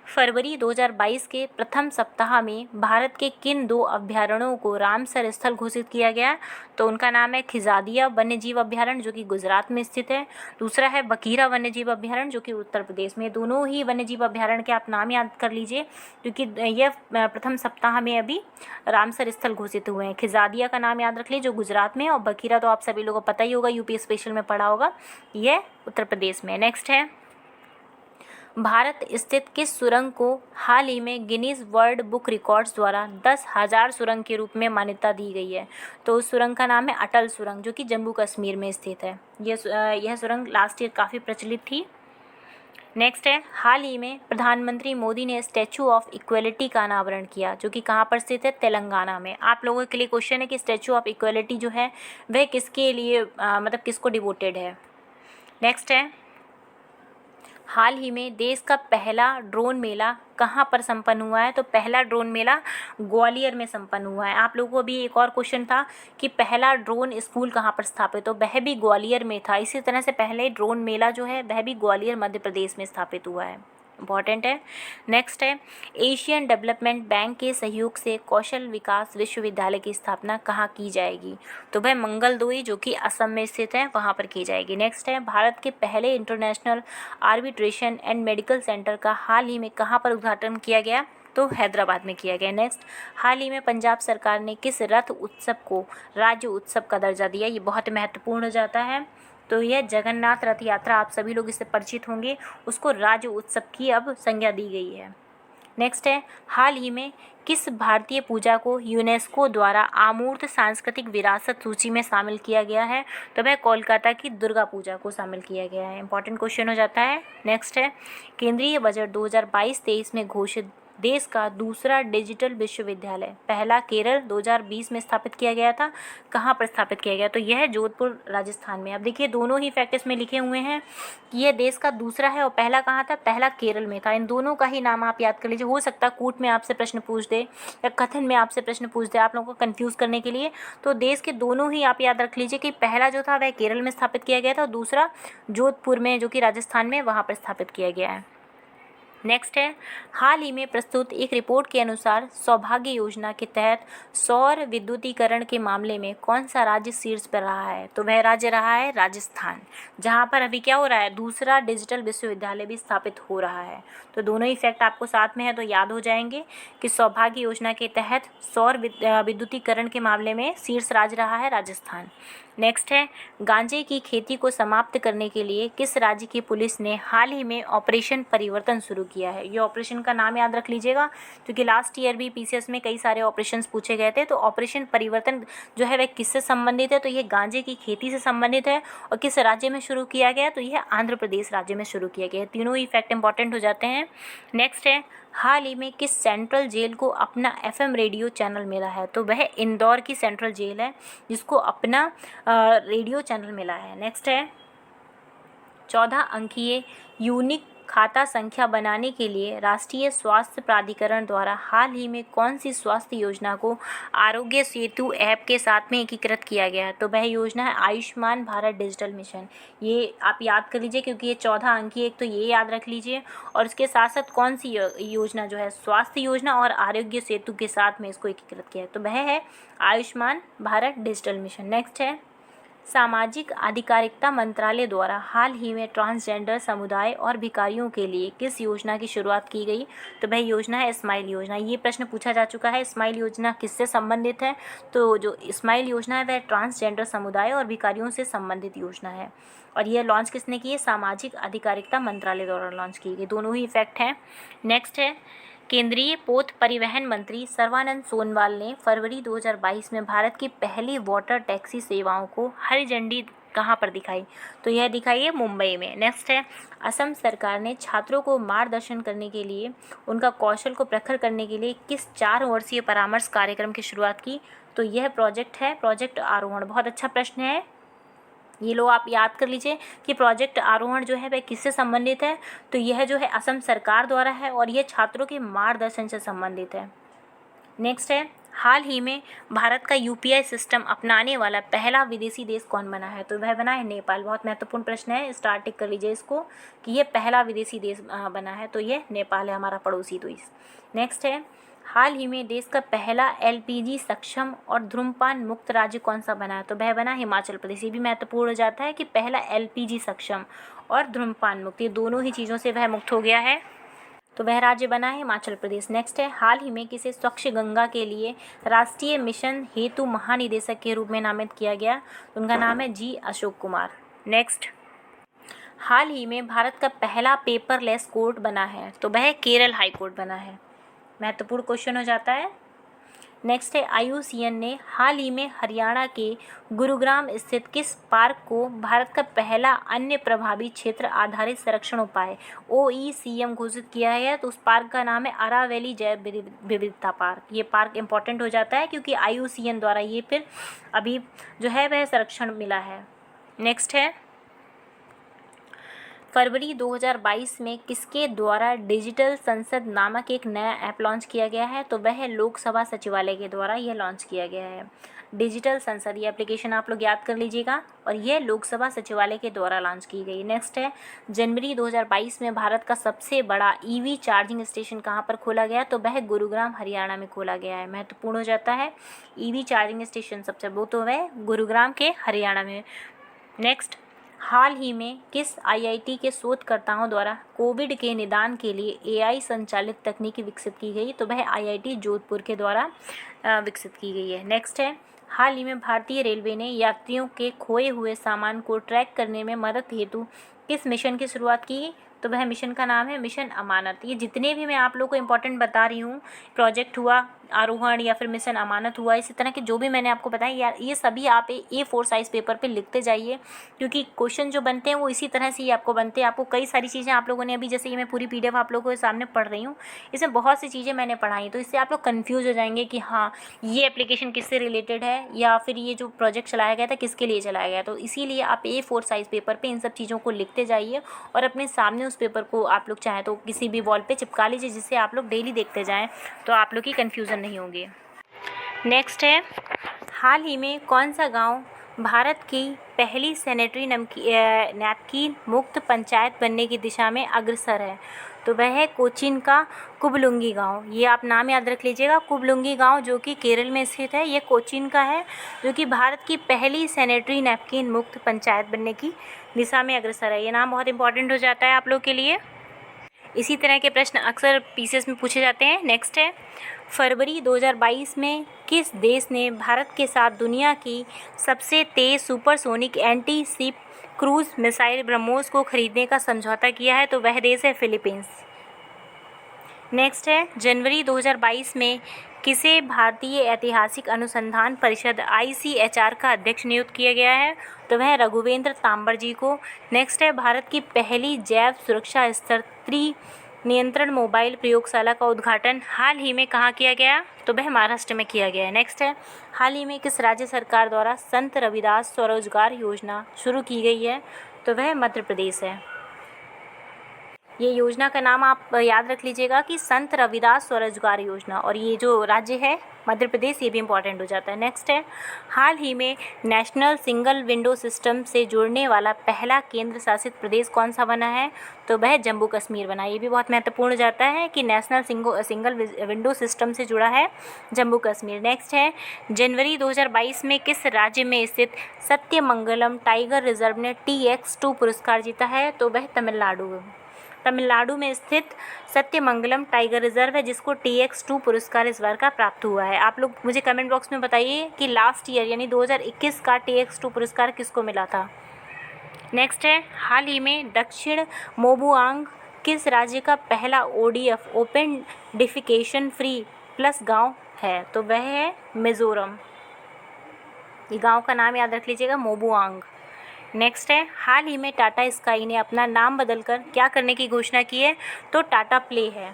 फरवरी 2022 के प्रथम सप्ताह में भारत के किन 2 अभ्यारण्यों को रामसर स्थल घोषित किया गया? तो उनका नाम है खिजादिया वन्यजीव अभ्यारण्य, जो कि गुजरात में स्थित है। दूसरा है बकीरा वन्यजीव अभ्यारण्य, जो कि उत्तर प्रदेश में। दोनों ही वन्यजीव अभ्यारण्य के आप नाम याद कर लीजिए, क्योंकि यह प्रथम सप्ताह में अभी रामसर स्थल घोषित हुए हैं। खिजादिया का नाम याद रख लीजिए, जो गुजरात में है, और बकीरा तो आप सभी लोगों को पता ही होगा, यूपी स्पेशल में पढ़ा होगा, यह उत्तर प्रदेश में। नेक्स्ट है, भारत स्थित किस सुरंग को हाल ही में गिनीज वर्ल्ड बुक रिकॉर्ड्स द्वारा 10,000 सुरंग के रूप में मान्यता दी गई है? तो उस सुरंग का नाम है अटल सुरंग, जो कि जम्मू कश्मीर में स्थित है। यह सुरंग लास्ट ईयर काफ़ी प्रचलित थी। नेक्स्ट है, हाल ही में प्रधानमंत्री मोदी ने स्टैचू ऑफ इक्वलिटी का अनावरण किया, जो कि कहाँ पर स्थित है? तेलंगाना में। आप लोगों के लिए क्वेश्चन है कि स्टैचू ऑफ इक्वलिटी जो है वह किसके लिए मतलब किसको डिवोटेड है? नेक्स्ट है, हाल ही में देश का पहला ड्रोन मेला कहाँ पर संपन्न हुआ है? तो पहला ड्रोन मेला ग्वालियर में संपन्न हुआ है। आप लोगों को भी एक और क्वेश्चन था कि पहला ड्रोन स्कूल कहाँ पर स्थापित, तो वह भी ग्वालियर में था। इसी तरह से पहले ड्रोन मेला जो है वह भी ग्वालियर मध्य प्रदेश में स्थापित हुआ है। इम्पॉर्टेंट है। नेक्स्ट है, एशियन डेवलपमेंट बैंक के सहयोग से कौशल विकास विश्वविद्यालय की स्थापना कहाँ की जाएगी? तो वह मंगलदोई जो कि असम में स्थित है वहाँ पर की जाएगी। नेक्स्ट है, भारत के पहले international arbitration and medical centre का हाल ही में कहाँ पर उद्घाटन किया गया? तो हैदराबाद में किया गया। नेक्स्ट, हाल ही में पंजाब सरकार ने किस रथ उत्सव को राज्य उत्सव का दर्जा दिया? ये बहुत महत्वपूर्ण हो जाता है। तो यह जगन्नाथ रथ यात्रा, आप सभी लोग इससे परिचित होंगे, उसको राज्य उत्सव की अब संज्ञा दी गई है। नेक्स्ट है, हाल ही में किस भारतीय पूजा को यूनेस्को द्वारा अमूर्त सांस्कृतिक विरासत सूची में शामिल किया गया है? तो वह कोलकाता की दुर्गा पूजा को शामिल किया गया है। इंपॉर्टेंट क्वेश्चन हो जाता है। नेक्स्ट है, केंद्रीय बजट 2022-23 में घोषित देश का दूसरा डिजिटल विश्वविद्यालय पहला केरल 2020 में स्थापित किया गया था। कहाँ पर स्थापित किया गया? तो यह जोधपुर राजस्थान में। अब देखिए दोनों ही फैक्ट इसमें लिखे हुए हैं कि यह देश का दूसरा है और पहला कहाँ था? पहला केरल में था। इन दोनों का ही नाम आप याद कर लीजिए। हो सकता है कूट में आपसे प्रश्न पूछ दे या कथन में आपसे प्रश्न पूछ दे आप लोगों को कन्फ्यूज़ करने के लिए। तो देश के दोनों ही आप याद रख लीजिए कि पहला जो था वह केरल में स्थापित किया गया था और दूसरा जोधपुर में जो कि राजस्थान में वहाँ पर स्थापित किया गया है। नेक्स्ट है, हाल ही में प्रस्तुत एक रिपोर्ट के अनुसार सौभाग्य योजना के तहत सौर विद्युतीकरण के मामले में कौन सा राज्य शीर्ष पर रहा है? तो वह राज्य रहा है राजस्थान, जहां पर अभी क्या हो रहा है? दूसरा डिजिटल विश्वविद्यालय भी स्थापित हो रहा है। तो दोनों ही फैक्ट आपको साथ में है तो याद हो जाएंगे कि सौभाग्य योजना के तहत सौर विद्युतीकरण के मामले में शीर्ष राज्य रहा है राजस्थान। नेक्स्ट है, गांजे की खेती को समाप्त करने के लिए किस राज्य की पुलिस ने हाल ही में ऑपरेशन परिवर्तन शुरू किया है? ये ऑपरेशन का नाम याद रख लीजिएगा क्योंकि लास्ट ईयर भी पीसीएस में कई सारे ऑपरेशंस पूछे गए थे। तो ऑपरेशन परिवर्तन जो है वह किससे संबंधित है? तो ये गांजे की खेती से संबंधित है और किस राज्य में शुरू किया गया? तो यह आंध्र प्रदेश राज्य में शुरू किया गया है। तीनों ही फैक्ट इंपॉर्टेंट हो जाते हैं। नेक्स्ट है, हाल ही में किस सेंट्रल जेल को अपना एफएम रेडियो चैनल मिला है? तो वह इंदौर की सेंट्रल जेल है जिसको अपना रेडियो चैनल मिला है। नेक्स्ट है, 14 अंकीय यूनिक खाता संख्या बनाने के लिए राष्ट्रीय स्वास्थ्य प्राधिकरण द्वारा हाल ही में कौन सी स्वास्थ्य योजना को आरोग्य सेतु ऐप के साथ में एकीकृत किया गया है? तो वह योजना है आयुष्मान भारत डिजिटल मिशन। ये आप याद कर लीजिए क्योंकि ये 14 अंकीय, एक तो ये याद रख लीजिए और इसके साथ साथ कौन सी योजना जो है स्वास्थ्य योजना और आरोग्य सेतु के साथ में इसको एकीकृत किया है? तो वह है Ayushman Bharat digital mission. Next है, सामाजिक अधिकारिता मंत्रालय द्वारा हाल ही में ट्रांसजेंडर समुदाय और भिखारियों के लिए किस योजना की शुरुआत की गई? तो वह योजना है स्माइल योजना। ये प्रश्न पूछा जा चुका है, स्माइल योजना किससे संबंधित है? तो जो स्माइल योजना है वह ट्रांसजेंडर समुदाय और भिखारियों से संबंधित योजना है और यह लॉन्च किसने की है? सामाजिक अधिकारिता मंत्रालय द्वारा लॉन्च की गई। दोनों ही इफेक्ट हैं। नेक्स्ट है, केंद्रीय पोत परिवहन मंत्री सर्बानंद सोनोवाल ने फरवरी 2022 में भारत की पहली वाटर टैक्सी सेवाओं को हरी झंडी कहाँ पर दिखाई? तो यह दिखाई है मुंबई में। नेक्स्ट है, असम सरकार ने छात्रों को मार्गदर्शन करने के लिए उनका कौशल को प्रखर करने के लिए किस 4 वर्षीय परामर्श कार्यक्रम की शुरुआत की? तो यह प्रोजेक्ट है प्रोजेक्ट आरोहण। बहुत अच्छा प्रश्न है, ये लो आप याद कर लीजिए कि प्रोजेक्ट आरोहण जो है वह किससे संबंधित है? तो यह जो है असम सरकार द्वारा है और यह छात्रों के मार्गदर्शन से संबंधित है। नेक्स्ट है, हाल ही में भारत का यूपीआई सिस्टम अपनाने वाला पहला विदेशी देश कौन बना है? तो वह बना है नेपाल। बहुत महत्वपूर्ण प्रश्न है, स्टार टिक कर लीजिए इसको कि यह पहला विदेशी देश बना है। तो यह नेपाल है, हमारा पड़ोसी देश। नेक्स्ट है, हाल ही में देश का पहला एलपीजी सक्षम और धूम्रपान मुक्त राज्य कौन सा बना है? तो वह बना हिमाचल प्रदेश। ये भी महत्वपूर्ण हो जाता है कि पहला एलपीजी सक्षम और धूम्रपान मुक्त, ये दोनों ही चीज़ों से वह मुक्त हो गया है, तो वह राज्य बना है हिमाचल प्रदेश। नेक्स्ट है, हाल ही में किसे स्वच्छ गंगा के लिए राष्ट्रीय मिशन हेतु महानिदेशक के रूप में नामित किया गया? उनका नाम है जी अशोक कुमार। नेक्स्ट, हाल ही में भारत का पहला पेपरलेस कोर्ट बना है, तो वह केरल हाई कोर्ट बना है। महत्वपूर्ण क्वेश्चन हो जाता है। नेक्स्ट है, आईयूसीएन ने हाल ही में हरियाणा के गुरुग्राम स्थित किस पार्क को भारत का पहला अन्य प्रभावी क्षेत्र आधारित संरक्षण उपाय OECM घोषित किया है? तो उस पार्क का नाम है अरावली जैव विविधता पार्क। ये पार्क इंपॉर्टेंट हो जाता है क्योंकि आईयूसीएन द्वारा ये फिर अभी जो है वह संरक्षण मिला है। नेक्स्ट है, फरवरी 2022 में किसके द्वारा डिजिटल संसद नामक एक नया ऐप लॉन्च किया गया है? तो वह लोकसभा सचिवालय के द्वारा यह लॉन्च किया गया है। डिजिटल संसद ये एप्लीकेशन आप लोग याद कर लीजिएगा, और यह लोकसभा सचिवालय के द्वारा लॉन्च की गई। नेक्स्ट है, जनवरी 2022 में भारत का सबसे बड़ा ईवी चार्जिंग स्टेशन कहाँ पर खोला गया? तो वह गुरुग्राम हरियाणा में खोला गया है। महत्वपूर्ण हो जाता है ईवी चार्जिंग स्टेशन सबसे, वो तो वह गुरुग्राम के हरियाणा में। नेक्स्ट, हाल ही में किस आईआईटी के शोधकर्ताओं द्वारा कोविड के निदान के लिए एआई संचालित तकनीकी विकसित की गई? तो वह आईआईटी जोधपुर के द्वारा विकसित की गई है। नेक्स्ट है, हाल ही में भारतीय रेलवे ने यात्रियों के खोए हुए सामान को ट्रैक करने में मदद हेतु किस मिशन की शुरुआत की? तो वह मिशन का नाम है मिशन अमानत। ये जितने भी मैं आप लोगों को इंपॉर्टेंट बता रही हूँ, प्रोजेक्ट हुआ आरोहण या फिर मिशन अमानत हुआ, इसी तरह के जो भी मैंने आपको बताया यार, ये सभी आप A4 साइज़ पेपर पे लिखते जाइए, क्योंकि क्वेश्चन जो बनते हैं वो इसी तरह से ही आपको बनते हैं। आपको कई सारी चीज़ें आप लोगों ने अभी, जैसे ये मैं पूरी PDF आप लोगों के सामने पढ़ रही हूँ, इसमें बहुत सी चीज़ें मैंने पढ़ाई, तो इससे आप लोग कन्फ्यूज़ हो जाएंगे कि हाँ ये एप्लीकेशन किससे रिलेटेड है, या फिर ये जो प्रोजेक्ट चलाया गया था किसके लिए चलाया गया। तो इसीलिए आप A4 साइज़ पेपर पर इन सब चीज़ों को लिखते जाइए, और अपने सामने उस पेपर को आप लोग चाहें तो किसी भी वॉल पे चिपका लीजिए, जिससे आप लोग डेली देखते जाएं, तो आप लोग की कन्फ्यूज़न नहीं होगी। नेक्स्ट है, हाल ही में कौन सा गांव भारत की पहली सैनिटरी नैपकिन मुक्त पंचायत बनने की दिशा में अग्रसर है? तो वह है कोचीन का कुबलुंगी गांव। ये आप नाम याद रख लीजिएगा, कुबलुंगी गांव जो कि केरल में स्थित है, ये कोचीन का है, जो कि भारत की पहली सैनिटरी नैपकिन मुक्त पंचायत बनने की दिशा में अग्रसर है। ये नाम बहुत इंपॉर्टेंट हो जाता है आप लोग के लिए। इसी तरह के प्रश्न अक्सर पीसीएस में पूछे जाते हैं। नेक्स्ट है, फरवरी 2022 में किस देश ने भारत के साथ दुनिया की सबसे तेज़ supersonic anti ship cruise missile BrahMos को खरीदने का समझौता किया है? तो वह देश है फिलीपींस। नेक्स्ट है, जनवरी 2022 में किसे भारतीय ऐतिहासिक अनुसंधान परिषद ICHR का अध्यक्ष नियुक्त किया गया है? तो वह रघुवेंद्र तांबर जी को। नेक्स्ट है, भारत की पहली जैव सुरक्षा स्तर नियंत्रण मोबाइल प्रयोगशाला का उद्घाटन हाल ही में कहाँ किया गया? तो वह महाराष्ट्र में किया गया है। नेक्स्ट है, हाल ही में किस राज्य सरकार द्वारा संत रविदास स्वरोजगार योजना शुरू की गई है? तो वह मध्य प्रदेश है। ये योजना का नाम आप याद रख लीजिएगा कि संत रविदास स्वरोजगार योजना, और ये जो राज्य है मध्य प्रदेश, ये भी इंपॉर्टेंट हो जाता है। नेक्स्ट है, हाल ही में नेशनल सिंगल विंडो सिस्टम से जुड़ने वाला पहला केंद्र शासित प्रदेश कौन सा बना है? तो वह जम्मू कश्मीर बना। ये भी बहुत महत्वपूर्ण हो जाता है कि नेशनल सिंगल विंडो सिस्टम से जुड़ा है जम्मू कश्मीर। नेक्स्ट है, जनवरी 2022 में किस राज्य में स्थित सत्यमंगलम टाइगर रिजर्व ने TX2 पुरस्कार जीता है? तो वह तमिलनाडु में स्थित सत्यमंगलम टाइगर रिजर्व है, जिसको TX2 पुरस्कार इस बार का प्राप्त हुआ है। आप लोग मुझे कमेंट बॉक्स में बताइए कि लास्ट ईयर यानी 2021 का TX2 पुरस्कार किसको मिला था। नेक्स्ट है, हाल ही में दक्षिण मोबुआंग किस राज्य का पहला ODF open defecation free plus गांव है? तो वह है मिजोरम। ये गांव का नाम याद रख लीजिएगा, मोबुआंग। नेक्स्ट है, हाल ही में टाटा स्काई ने अपना नाम बदलकर क्या करने की घोषणा की है? तो टाटा प्ले है।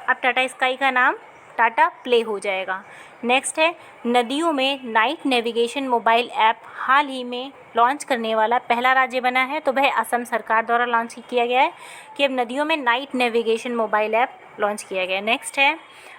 अब टाटा स्काई का नाम टाटा प्ले हो जाएगा। नेक्स्ट है, नदियों में नाइट नेविगेशन मोबाइल ऐप हाल ही में लॉन्च करने वाला पहला राज्य बना है? तो वह असम सरकार द्वारा लॉन्च किया गया है कि अब नदियों में night navigation mobile app launch किया गया है। नेक्स्ट है,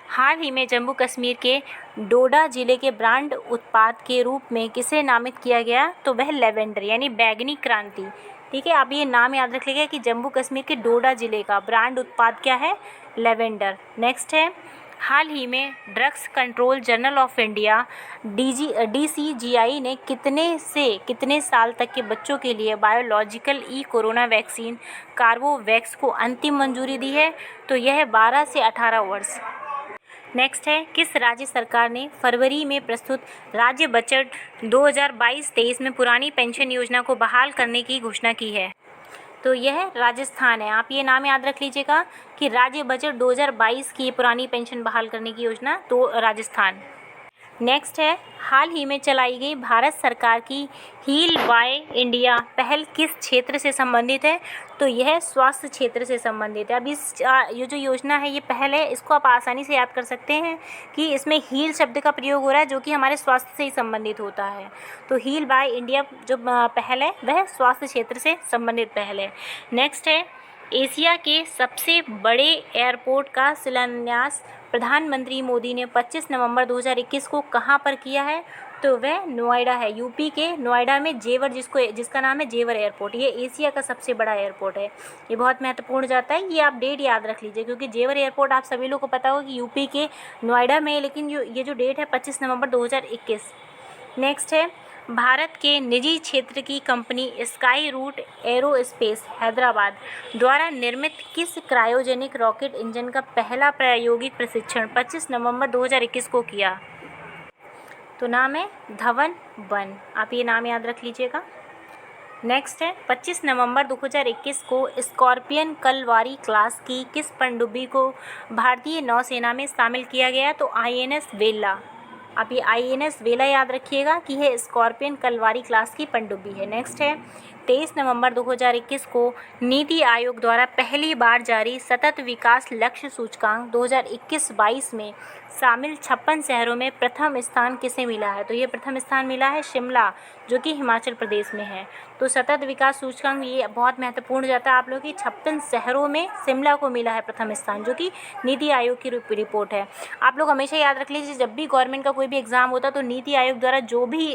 हाल ही में जम्मू कश्मीर के डोडा जिले के ब्रांड उत्पाद के रूप में किसे नामित किया गया? तो वह लेवेंडर यानी बैगनी क्रांति। ठीक है, आप ये नाम याद रख लीजिए कि जम्मू कश्मीर के डोडा जिले का ब्रांड उत्पाद क्या है? लेवेंडर। नेक्स्ट है, हाल ही में drugs control journal of India DCGI ने कितने साल तक के बच्चों के लिए बायोलॉजिकल कोरोना वैक्सीन कार्बोवैक्स को अंतिम मंजूरी दी है? तो यह 12 से 18 वर्ष। नेक्स्ट है, किस राज्य सरकार ने फरवरी में प्रस्तुत राज्य बजट 2022-23 में पुरानी पेंशन योजना को बहाल करने की घोषणा की है? तो यह राजस्थान है। आप ये नाम याद रख लीजिएगा कि राज्य बजट 2022 की पुरानी पेंशन बहाल करने की योजना, तो राजस्थान। नेक्स्ट है, हाल ही में चलाई गई भारत सरकार की हील बाय इंडिया पहल किस क्षेत्र से संबंधित है? तो यह स्वास्थ्य क्षेत्र से संबंधित है। अब ये जो योजना है, ये पहल है, इसको आप आसानी से याद कर सकते हैं कि इसमें हील शब्द का प्रयोग हो रहा है, जो कि हमारे स्वास्थ्य से ही संबंधित होता है। तो हील बाय इंडिया जो पहल है, वह स्वास्थ्य क्षेत्र से संबंधित पहल है। नेक्स्ट है, एशिया के सबसे बड़े एयरपोर्ट का शिलान्यास प्रधानमंत्री मोदी ने 25 नवंबर 2021 को कहाँ पर किया है? तो वह नोएडा है। यूपी के नोएडा में जेवर, जिसका नाम है जेवर एयरपोर्ट, ये एशिया का सबसे बड़ा एयरपोर्ट है। ये बहुत महत्वपूर्ण जाता है, ये आप डेट याद रख लीजिए, क्योंकि जेवर एयरपोर्ट आप सभी लोग को पता होगा कि यूपी के नोएडा में है, लेकिन ये जो डेट है 25 नवंबर 2021। नेक्स्ट है, भारत के निजी क्षेत्र की कंपनी स्काई रूट एरोस्पेस हैदराबाद द्वारा निर्मित किस क्रायोजेनिक रॉकेट इंजन का पहला प्रायोगिक प्रशिक्षण 25 नवंबर 2021 को किया? तो नाम है धवन 1। आप ये नाम याद रख लीजिएगा। नेक्स्ट है, 25 नवंबर 2021 को स्कॉर्पियन कलवारी क्लास की किस पनडुब्बी को भारतीय नौसेना में शामिल किया गया? तो INS वेला। आप ये INS वेला याद रखिएगा कि यह स्कॉर्पियन कलवारी क्लास की पनडुब्बी है। नेक्स्ट है, 23 नवंबर 2021 को नीति आयोग द्वारा पहली बार जारी सतत विकास लक्ष्य सूचकांक 2021-22 में शामिल 56 शहरों में प्रथम स्थान किसे मिला है? तो ये प्रथम स्थान मिला है शिमला, जो कि हिमाचल प्रदेश में है। तो सतत विकास सूचकांक ये बहुत महत्वपूर्ण जाता है आप लोगों की, 56 शहरों में शिमला को मिला है प्रथम स्थान, जो कि नीति आयोग की रिपोर्ट है। आप लोग हमेशा याद रख लीजिए, जब भी गवर्नमेंट का कोई भी एग्जाम होता है तो नीति आयोग द्वारा जो भी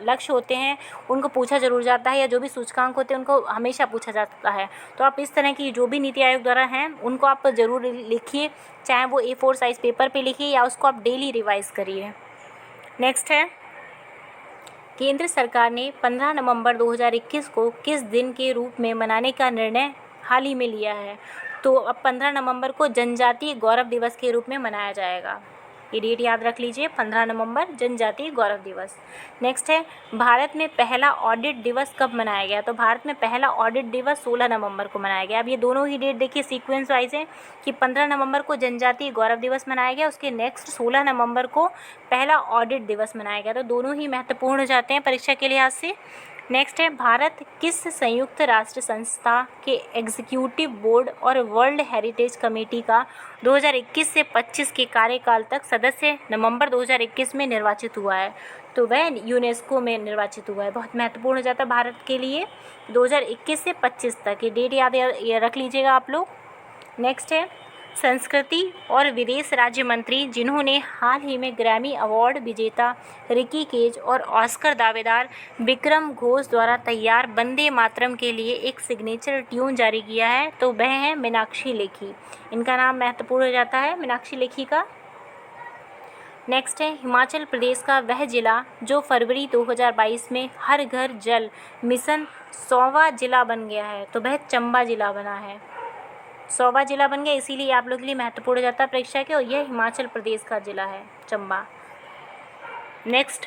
लक्ष्य होते हैं उनको पूछा जरूर जाता है, या जो भी सूचकांक होते हैं उनको हमेशा पूछा जाता है। तो आप इस तरह की जो भी नीति आयोग द्वारा हैं उनको आप ज़रूर लिखिए, चाहे वो A4 साइज़ पेपर पे लिखिए या उसको आप डेली रिवाइज करिए। नेक्स्ट है, केंद्र सरकार ने 15 नवंबर 2021 को किस दिन के रूप में मनाने का निर्णय हाल ही में लिया है? तो अब 15 नवंबर को जनजातीय गौरव दिवस के रूप में मनाया जाएगा। ये डेट याद रख लीजिए, 15 नवंबर जनजातीय गौरव दिवस। नेक्स्ट है, भारत में पहला ऑडिट दिवस कब मनाया गया? तो भारत में पहला ऑडिट दिवस 16 नवंबर को मनाया गया। अब ये दोनों ही डेट देखिए सीक्वेंस वाइज है कि 15 नवंबर को जनजातीय गौरव दिवस मनाया गया, उसके नेक्स्ट 16 नवंबर को पहला ऑडिट दिवस मनाया गया। तो दोनों ही महत्वपूर्ण जाते हैं परीक्षा के लिहाज से। नेक्स्ट है, भारत किस संयुक्त राष्ट्र संस्था के एग्जीक्यूटिव बोर्ड और वर्ल्ड हेरिटेज कमेटी का 2021 से 25 के कार्यकाल तक सदस्य नवंबर 2021 में निर्वाचित हुआ है? तो वह यूनेस्को में निर्वाचित हुआ है। बहुत महत्वपूर्ण हो जाता है भारत के लिए 2021 से 25 तक, ये डेट याद रख लीजिएगा आप लोग। नेक्स्ट है, संस्कृति और विदेश राज्य मंत्री जिन्होंने हाल ही में ग्रैमी अवार्ड विजेता रिकी केज और ऑस्कर दावेदार विक्रम घोष द्वारा तैयार वंदे मातरम के लिए एक सिग्नेचर ट्यून जारी किया है, तो वह है मीनाक्षी लेखी। इनका नाम महत्वपूर्ण हो जाता है मीनाक्षी लेखी का। नेक्स्ट है, हिमाचल प्रदेश का वह जिला जो फरवरी 2022 में हर घर जल मिशन 100वां जिला बन गया है, तो वह चंबा जिला बना है। 100वां जिला बन गया, इसीलिए आप लोगों के लिए महत्वपूर्ण हो जाता है परीक्षा के, और यह हिमाचल प्रदेश का जिला है चंबा। नेक्स्ट,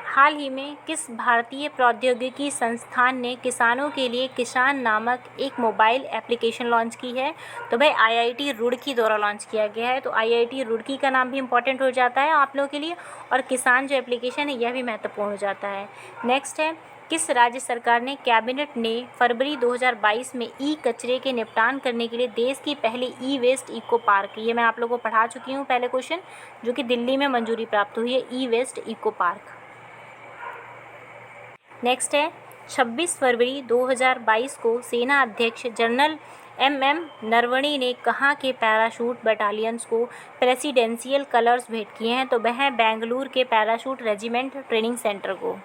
हाल ही में किस भारतीय प्रौद्योगिकी संस्थान ने किसानों के लिए किसान नामक एक मोबाइल एप्लीकेशन लॉन्च की है? तो भाई IIT रुड़की द्वारा लॉन्च किया गया है। तो IIT रुड़की का नाम भी इम्पोर्टेंट हो जाता है आप लोगों के लिए, और किसान जो एप्लीकेशन है यह भी महत्वपूर्ण हो जाता है। नेक्स्ट है, किस राज्य सरकार ने कैबिनेट ने फरवरी 2022 में कचरे के निपटान करने के लिए देश की पहली वेस्ट इको पार्क, ये मैं आप लोगों को पढ़ा चुकी हूँ पहले क्वेश्चन, जो कि दिल्ली में मंजूरी प्राप्त हुई है, वेस्ट इको पार्क। नेक्स्ट है, 26 फरवरी 2022 को सेना अध्यक्ष जनरल MM नरवणे ने कहाँ के पैराशूट बटालियंस को प्रेसिडेंशियल कलर्स भेंट किए हैं? तो वह बेंगलुरु के पैराशूट रेजिमेंट ट्रेनिंग सेंटर को।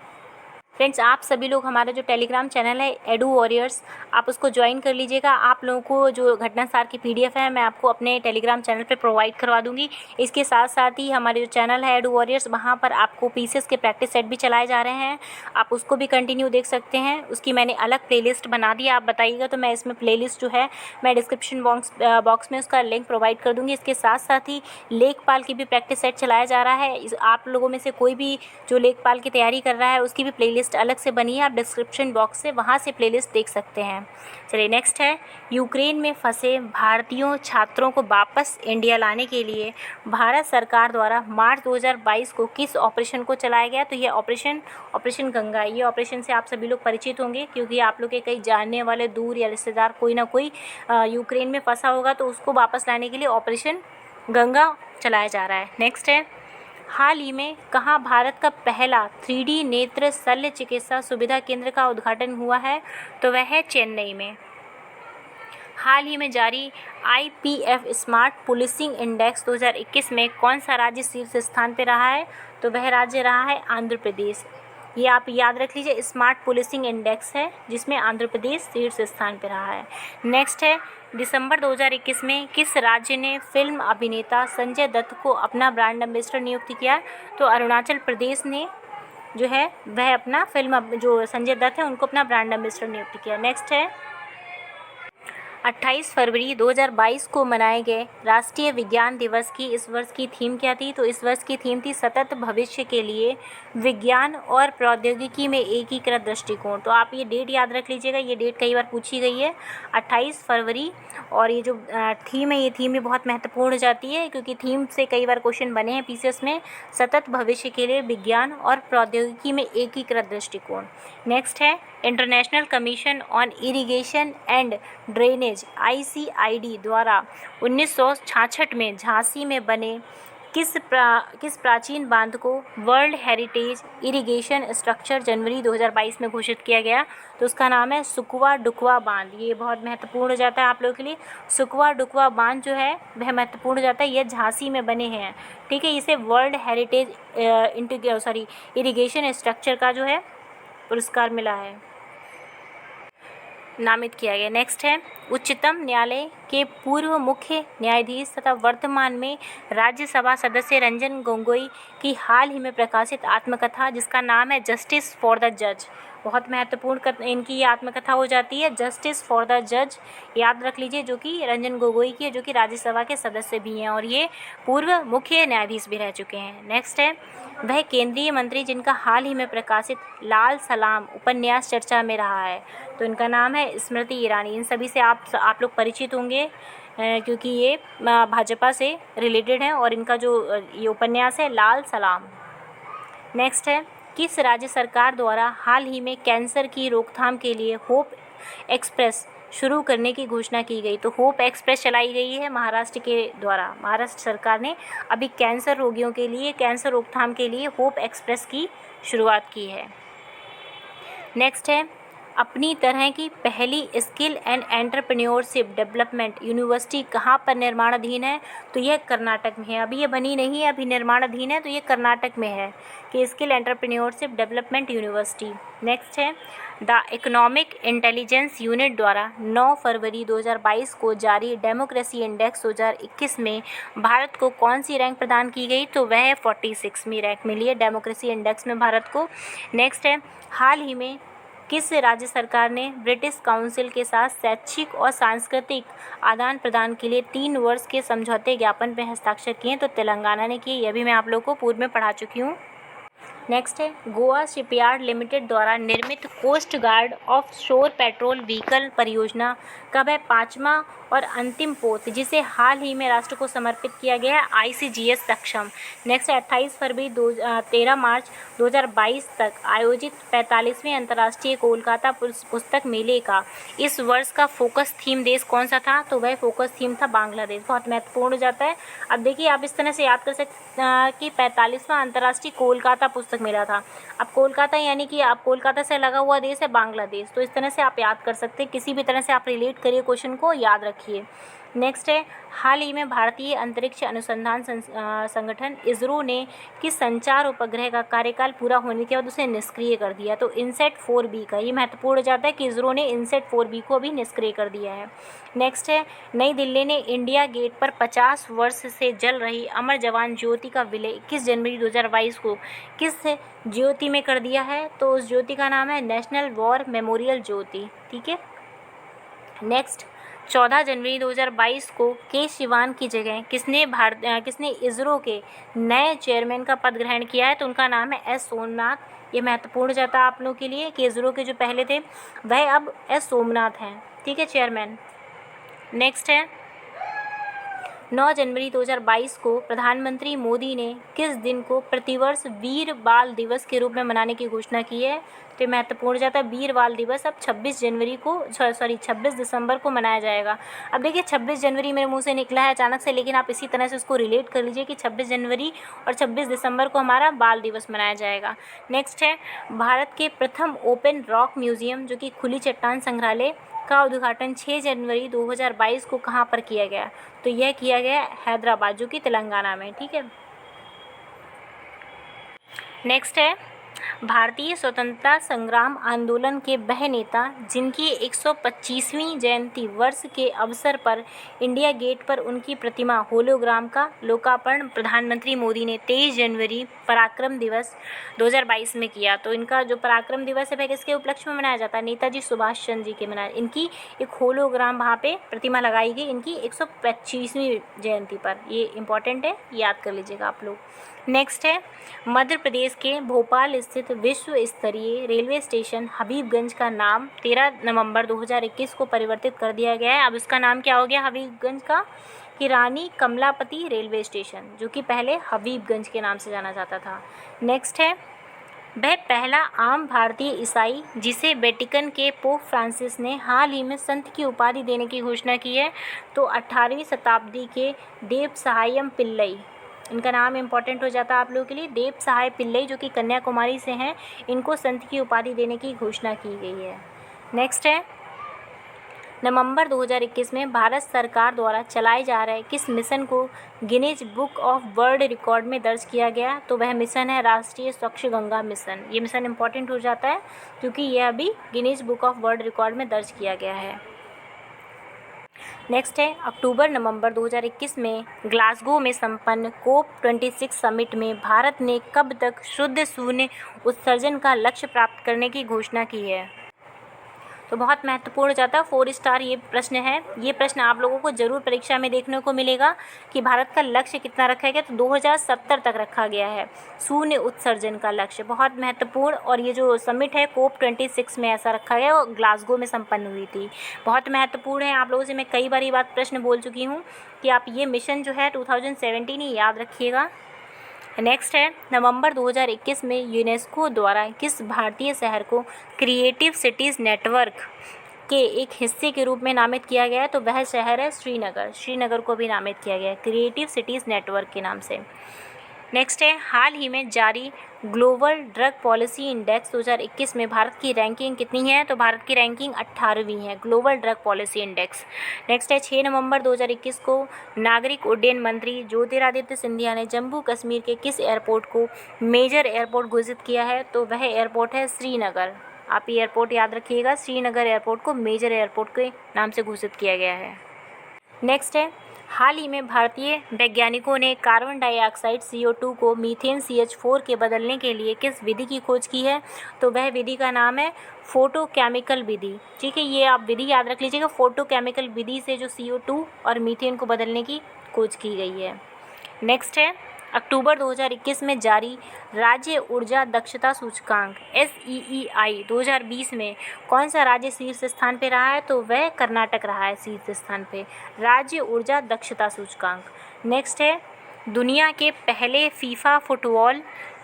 फ्रेंड्स, आप सभी लोग हमारा जो टेलीग्राम चैनल है एडू वॉरियर्स, आप उसको ज्वाइन कर लीजिएगा। आप लोगों को जो घटनासार की PDF है मैं आपको अपने टेलीग्राम चैनल पे प्रोवाइड करवा दूंगी। इसके साथ साथ ही हमारे जो चैनल है एडू वॉरियर्स, वहाँ पर आपको पीसीएस के प्रैक्टिस सेट भी चलाए जा रहे हैं, आप उसको भी कंटिन्यू देख सकते हैं। उसकी मैंने अलग प्लेलिस्ट बना दी, आप बताइएगा तो मैं इसमें प्लेलिस्ट जो है मैं डिस्क्रिप्शन बॉक्स में उसका लिंक प्रोवाइड कर दूँगी। इसके साथ साथ ही लेखपाल की भी प्रैक्टिस सेट चलाया जा रहा है। आप लोगों में से कोई भी जो लेखपाल की तैयारी कर रहा है उसकी भी प्लेलिस्ट प्लेलिस्ट अलग से बनी है, आप डिस्क्रिप्शन बॉक्स से वहाँ से प्लेलिस्ट देख सकते हैं। चलिए नेक्स्ट है, यूक्रेन में फंसे भारतीयों छात्रों को वापस इंडिया लाने के लिए भारत सरकार द्वारा मार्च 2022 को किस ऑपरेशन को चलाया गया? तो ये ऑपरेशन गंगा। ये ऑपरेशन से आप सभी लोग परिचित होंगे, क्योंकि आप लोग के कई जानने वाले दूर या रिश्तेदार कोई ना कोई यूक्रेन में फंसा होगा, तो उसको वापस लाने के लिए ऑपरेशन गंगा चलाया जा रहा है। नेक्स्ट है, हाल ही में कहाँ भारत का पहला 3D नेत्र शल्य चिकित्सा सुविधा केंद्र का उद्घाटन हुआ है? तो वह है चेन्नई में। हाल ही में जारी IPF स्मार्ट पुलिसिंग इंडेक्स 2021 में कौन सा राज्य शीर्ष स्थान पर रहा है? तो वह राज्य रहा है आंध्र प्रदेश। ये आप याद रख लीजिए, स्मार्ट पुलिसिंग इंडेक्स है जिसमें आंध्र प्रदेश शीर्ष स्थान पर रहा है। नेक्स्ट है, दिसंबर 2021 में किस राज्य ने फिल्म अभिनेता संजय दत्त को अपना ब्रांड एम्बेसडर नियुक्त किया? तो अरुणाचल प्रदेश ने जो है वह अपना जो संजय दत्त है उनको अपना ब्रांड एम्बेसडर नियुक्त किया। नेक्स्ट है, 28 फरवरी 2022 को मनाए गए राष्ट्रीय विज्ञान दिवस की इस वर्ष की थीम क्या थी? तो इस वर्ष की थीम थी सतत भविष्य के लिए विज्ञान और प्रौद्योगिकी में एकीकृत दृष्टिकोण। तो आप ये डेट याद रख लीजिएगा, ये डेट कई बार पूछी गई है, 28 फरवरी। और ये जो थीम है, ये थीम भी बहुत महत्वपूर्ण हो जाती है, क्योंकि थीम से कई बार क्वेश्चन बने हैं पीसीएस में। सतत भविष्य के लिए विज्ञान और प्रौद्योगिकी में एकीकृत दृष्टिकोण। नेक्स्ट है, international commission on irrigation and drainage ICID द्वारा 1966 में झांसी में बने किस प्राचीन बांध को वर्ल्ड हेरिटेज इरिगेशन स्ट्रक्चर जनवरी 2022 में घोषित किया गया? तो उसका नाम है सुकवा डुकवा बांध। ये बहुत महत्वपूर्ण हो जाता है आप लोगों के लिए। सुकवा डुकवा बांध जो है वह महत्वपूर्ण हो जाता है, यह झांसी में बने हैं। ठीक है, इसे वर्ल्ड हेरिटेज इरिगेशन स्ट्रक्चर का जो है पुरस्कार मिला है, नामित किया गया। नेक्स्ट है, उच्चतम न्यायालय के पूर्व मुख्य न्यायाधीश तथा वर्तमान में राज्यसभा सदस्य रंजन गोगोई की हाल ही में प्रकाशित आत्मकथा जिसका नाम है जस्टिस फॉर द जज, बहुत महत्वपूर्ण इनकी ये आत्मकथा हो जाती है, जस्टिस फॉर द जज। याद रख लीजिए, जो कि रंजन गोगोई की है, जो कि राज्यसभा के सदस्य भी हैं और ये पूर्व मुख्य न्यायाधीश भी रह चुके हैं। नेक्स्ट है, वह केंद्रीय मंत्री जिनका हाल ही में प्रकाशित लाल सलाम उपन्यास चर्चा में रहा है? तो इनका नाम है स्मृति ईरानी। इन सभी से आप लोग परिचित होंगे, क्योंकि ये भाजपा से रिलेटेड है और इनका जो ये उपन्यास है लाल सलाम। नेक्स्ट है, किस राज्य सरकार द्वारा हाल ही में कैंसर की रोकथाम के लिए होप एक्सप्रेस शुरू करने की घोषणा की गई? तो होप एक्सप्रेस चलाई गई है महाराष्ट्र के द्वारा। महाराष्ट्र सरकार ने अभी कैंसर रोगियों के लिए, कैंसर रोकथाम के लिए होप एक्सप्रेस की शुरुआत की है। नेक्स्ट है, अपनी तरह की पहली skill and entrepreneurship development university कहाँ पर निर्माणाधीन है? तो यह कर्नाटक में है। अभी ये बनी नहीं है, अभी निर्माणाधीन है, तो ये कर्नाटक में है कि skill entrepreneurship development university. Next है, द इकोनॉमिक इंटेलिजेंस यूनिट द्वारा 9 फरवरी 2022 को जारी डेमोक्रेसी इंडेक्स 2021 में भारत को कौन सी रैंक प्रदान की गई? तो वह 46वीं रैंक मिली है डेमोक्रेसी इंडेक्स में भारत को। नेक्स्ट है, हाल ही में किस राज्य सरकार ने ब्रिटिश काउंसिल के साथ शैक्षिक और सांस्कृतिक आदान प्रदान के लिए 3 वर्ष के समझौते ज्ञापन पर हस्ताक्षर किए? तो तेलंगाना ने किए। यह भी मैं आप लोगों को पूर्व में पढ़ा चुकी हूँ। नेक्स्ट है, गोवा शिपयार्ड लिमिटेड द्वारा निर्मित कोस्ट गार्ड ऑफ शोर पेट्रोल व्हीकल परियोजना का वह 5वां और अंतिम पोत जिसे हाल ही में राष्ट्र को समर्पित किया गया है ICGS सक्षम। नेक्स्ट 28 फरवरी 13 मार्च 2022 तक आयोजित 45वें अंतर्राष्ट्रीय कोलकाता पुस्तक मेले का इस वर्ष का फोकस थीम देश कौन सा था? तो वह फोकस थीम था बांग्लादेश। बहुत महत्वपूर्ण हो जाता है। अब देखिए, आप इस तरह से याद कर सकते हैं कि 45वां अंतर्राष्ट्रीय कोलकाता पुस्तक मेला था। अब कोलकाता यानी कि आप कोलकाता से लगा हुआ देश है बांग्लादेश, तो इस तरह से आप याद कर सकते हैं। किसी भी तरह से आप रिलेट करिए क्वेश्चन को, याद रखिए। नेक्स्ट है, हाल ही में भारतीय अंतरिक्ष अनुसंधान संगठन इसरो ने किस संचार उपग्रह का कार्यकाल पूरा होने के बाद उसे निष्क्रिय कर दिया? तो इनसेट 4B का। ये महत्वपूर्ण हो जाता है कि इसरो ने इनसेट 4B को भी निष्क्रिय कर दिया है। नेक्स्ट है, नई दिल्ली ने इंडिया गेट पर 50 वर्ष से जल रही अमर जवान ज्योति का विलय 21 जनवरी 2022 को किस ज्योति में कर दिया है? तो उस ज्योति का नाम है नेशनल वॉर मेमोरियल ज्योति। ठीक है। नेक्स्ट, 14 जनवरी 2022 को के शिवान की जगह किसने इसरो के नए चेयरमैन का पद ग्रहण किया है? तो उनका नाम है एस सोमनाथ ये महत्वपूर्ण जाता है आप लोगों के लिए कि इसरो के जो पहले थे वह अब एस सोमनाथ हैं, ठीक है, चेयरमैन। नेक्स्ट है 9 जनवरी 2022 को प्रधानमंत्री मोदी ने किस दिन को प्रतिवर्ष वीर बाल दिवस के रूप में मनाने की घोषणा की है? तो महत्वपूर्ण जाता है वीर बाल दिवस अब 26 दिसंबर को मनाया जाएगा। अब देखिए 26 जनवरी मेरे मुंह से निकला है अचानक से, लेकिन आप इसी तरह से उसको रिलेट कर लीजिए कि 26 जनवरी और 26 दिसंबर को हमारा बाल दिवस मनाया जाएगा। नेक्स्ट है भारत के प्रथम ओपन रॉक म्यूजियम जो कि खुली चट्टान संग्रहालय का उद्घाटन 6 जनवरी 2022 को कहाँ पर किया गया? तो यह किया गया हैदराबाद जो कि तेलंगाना में, ठीक है। नेक्स्ट है भारतीय स्वतंत्रता संग्राम आंदोलन के वह नेता जिनकी 125वीं जयंती वर्ष के अवसर पर इंडिया गेट पर उनकी प्रतिमा होलोग्राम का लोकार्पण प्रधानमंत्री मोदी ने 23 जनवरी पराक्रम दिवस 2022 में किया। तो इनका जो पराक्रम दिवस है वह किसके उपलक्ष्य में मनाया जाता है? नेताजी सुभाष चंद्र जी के मनाया। इनकी एक होलोग्राम वहाँ पे प्रतिमा लगाई गई इनकी 125वीं जयंती पर। ये इंपॉर्टेंट है, याद कर लीजिएगा आप लोग। नेक्स्ट है मध्य प्रदेश के भोपाल स्थित विश्व स्तरीय रेलवे स्टेशन हबीबगंज का नाम 13 नवंबर 2021 को परिवर्तित कर दिया गया है। अब इसका नाम क्या हो गया हबीबगंज का? कि रानी कमलापति रेलवे स्टेशन, जो कि पहले हबीबगंज के नाम से जाना जाता था। नेक्स्ट है वह पहला आम भारतीय ईसाई जिसे वेटिकन के पोप फ्रांसिस ने हाल ही में संत की उपाधि देने की घोषणा की है। तो 18वीं शताब्दी के देव सहायम पिल्लई, इनका नाम इंपॉर्टेंट हो जाता है आप लोगों के लिए, देव सहाय पिल्लई जो कि कन्याकुमारी से हैं, इनको संत की उपाधि देने की घोषणा की गई है। नेक्स्ट है नवंबर 2021 में भारत सरकार द्वारा चलाए जा रहे किस मिशन को Guinness book of world record में दर्ज किया गया? तो वह मिशन है राष्ट्रीय स्वच्छ गंगा मिशन। ये मिशन इंपॉर्टेंट हो जाता है क्योंकि यह अभी Guinness book of world record में दर्ज किया गया है। नेक्स्ट है अक्टूबर नवंबर 2021 में ग्लासगो में संपन्न COP26 समिट में भारत ने कब तक शुद्ध शून्य उत्सर्जन का लक्ष्य प्राप्त करने की घोषणा की है? तो बहुत महत्वपूर्ण जाता है 4 स्टार ये प्रश्न है। ये प्रश्न आप लोगों को जरूर परीक्षा में देखने को मिलेगा कि भारत का लक्ष्य कितना रखा गया। तो 2070 तक रखा गया है शून्य उत्सर्जन का लक्ष्य, बहुत महत्वपूर्ण। और ये जो समिट है COP26 में ऐसा रखा गया, वो ग्लासगो में संपन्न हुई थी, बहुत महत्वपूर्ण है। आप लोगों से मैं कई बार ये बात प्रश्न बोल चुकी हूँ कि आप ये मिशन जो है 2017 ही याद रखिएगा। नेक्स्ट है नवंबर 2021 में यूनेस्को द्वारा किस भारतीय शहर को क्रिएटिव सिटीज़ नेटवर्क के एक हिस्से के रूप में नामित किया गया है? तो वह शहर है श्रीनगर। श्रीनगर को भी नामित किया गया है क्रिएटिव सिटीज़ नेटवर्क के नाम से। नेक्स्ट है हाल ही में जारी ग्लोबल ड्रग पॉलिसी इंडेक्स 2021 में भारत की रैंकिंग कितनी है? तो भारत की रैंकिंग 18वीं है global drug policy index. Next है 6 नवंबर 2021 को नागरिक उड्डयन मंत्री ज्योतिरादित्य सिंधिया ने जम्मू कश्मीर के किस एयरपोर्ट को मेजर एयरपोर्ट घोषित किया है? तो वह एयरपोर्ट है श्रीनगर। आप ये एयरपोर्ट याद रखिएगा, श्रीनगर एयरपोर्ट को मेजर एयरपोर्ट के नाम से घोषित किया गया है। नेक्स्ट है हाल ही में भारतीय वैज्ञानिकों ने कार्बन डाइऑक्साइड CO2 को मीथेन CH4 के बदलने के लिए किस विधि की खोज की है? तो वह विधि का नाम है फोटोकेमिकल विधि। ठीक है, ये आप विधि याद रख लीजिएगा, फोटोकेमिकल विधि से जो CO2 और मीथेन को बदलने की खोज की गई है। नेक्स्ट है अक्टूबर 2021 में जारी राज्य ऊर्जा दक्षता सूचकांक SEEI 2020 में कौन सा राज्य शीर्ष स्थान पे रहा है? तो वह कर्नाटक रहा है शीर्ष स्थान पे राज्य ऊर्जा दक्षता सूचकांक। नेक्स्ट है दुनिया के पहले फीफा फुटबॉल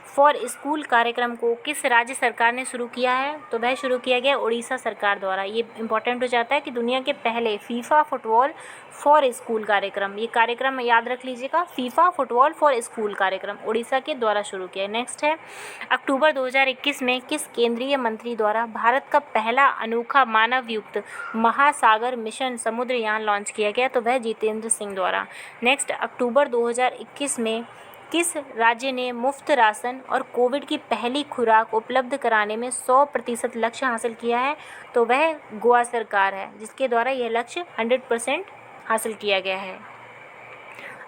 फॉर स्कूल कार्यक्रम को किस राज्य सरकार ने शुरू किया है? तो वह शुरू किया गया उड़ीसा सरकार द्वारा। ये इंपॉर्टेंट हो जाता है कि दुनिया के पहले फीफा फुटबॉल फॉर स्कूल कार्यक्रम, ये कार्यक्रम याद रख लीजिएगा, फीफा फुटबॉल फॉर स्कूल कार्यक्रम उड़ीसा के द्वारा शुरू किया। नेक्स्ट है अक्टूबर 2021 में किस केंद्रीय मंत्री द्वारा भारत का पहला अनोखा मानव युक्त महासागर मिशन समुद्रयान लॉन्च किया गया? तो वह जितेंद्र सिंह द्वारा। नेक्स्ट अक्टूबर 2021 में किस राज्य ने मुफ्त राशन और कोविड की पहली खुराक उपलब्ध कराने में 100% लक्ष्य हासिल किया है? तो वह गोवा सरकार है जिसके द्वारा यह लक्ष्य 100% हासिल किया गया है।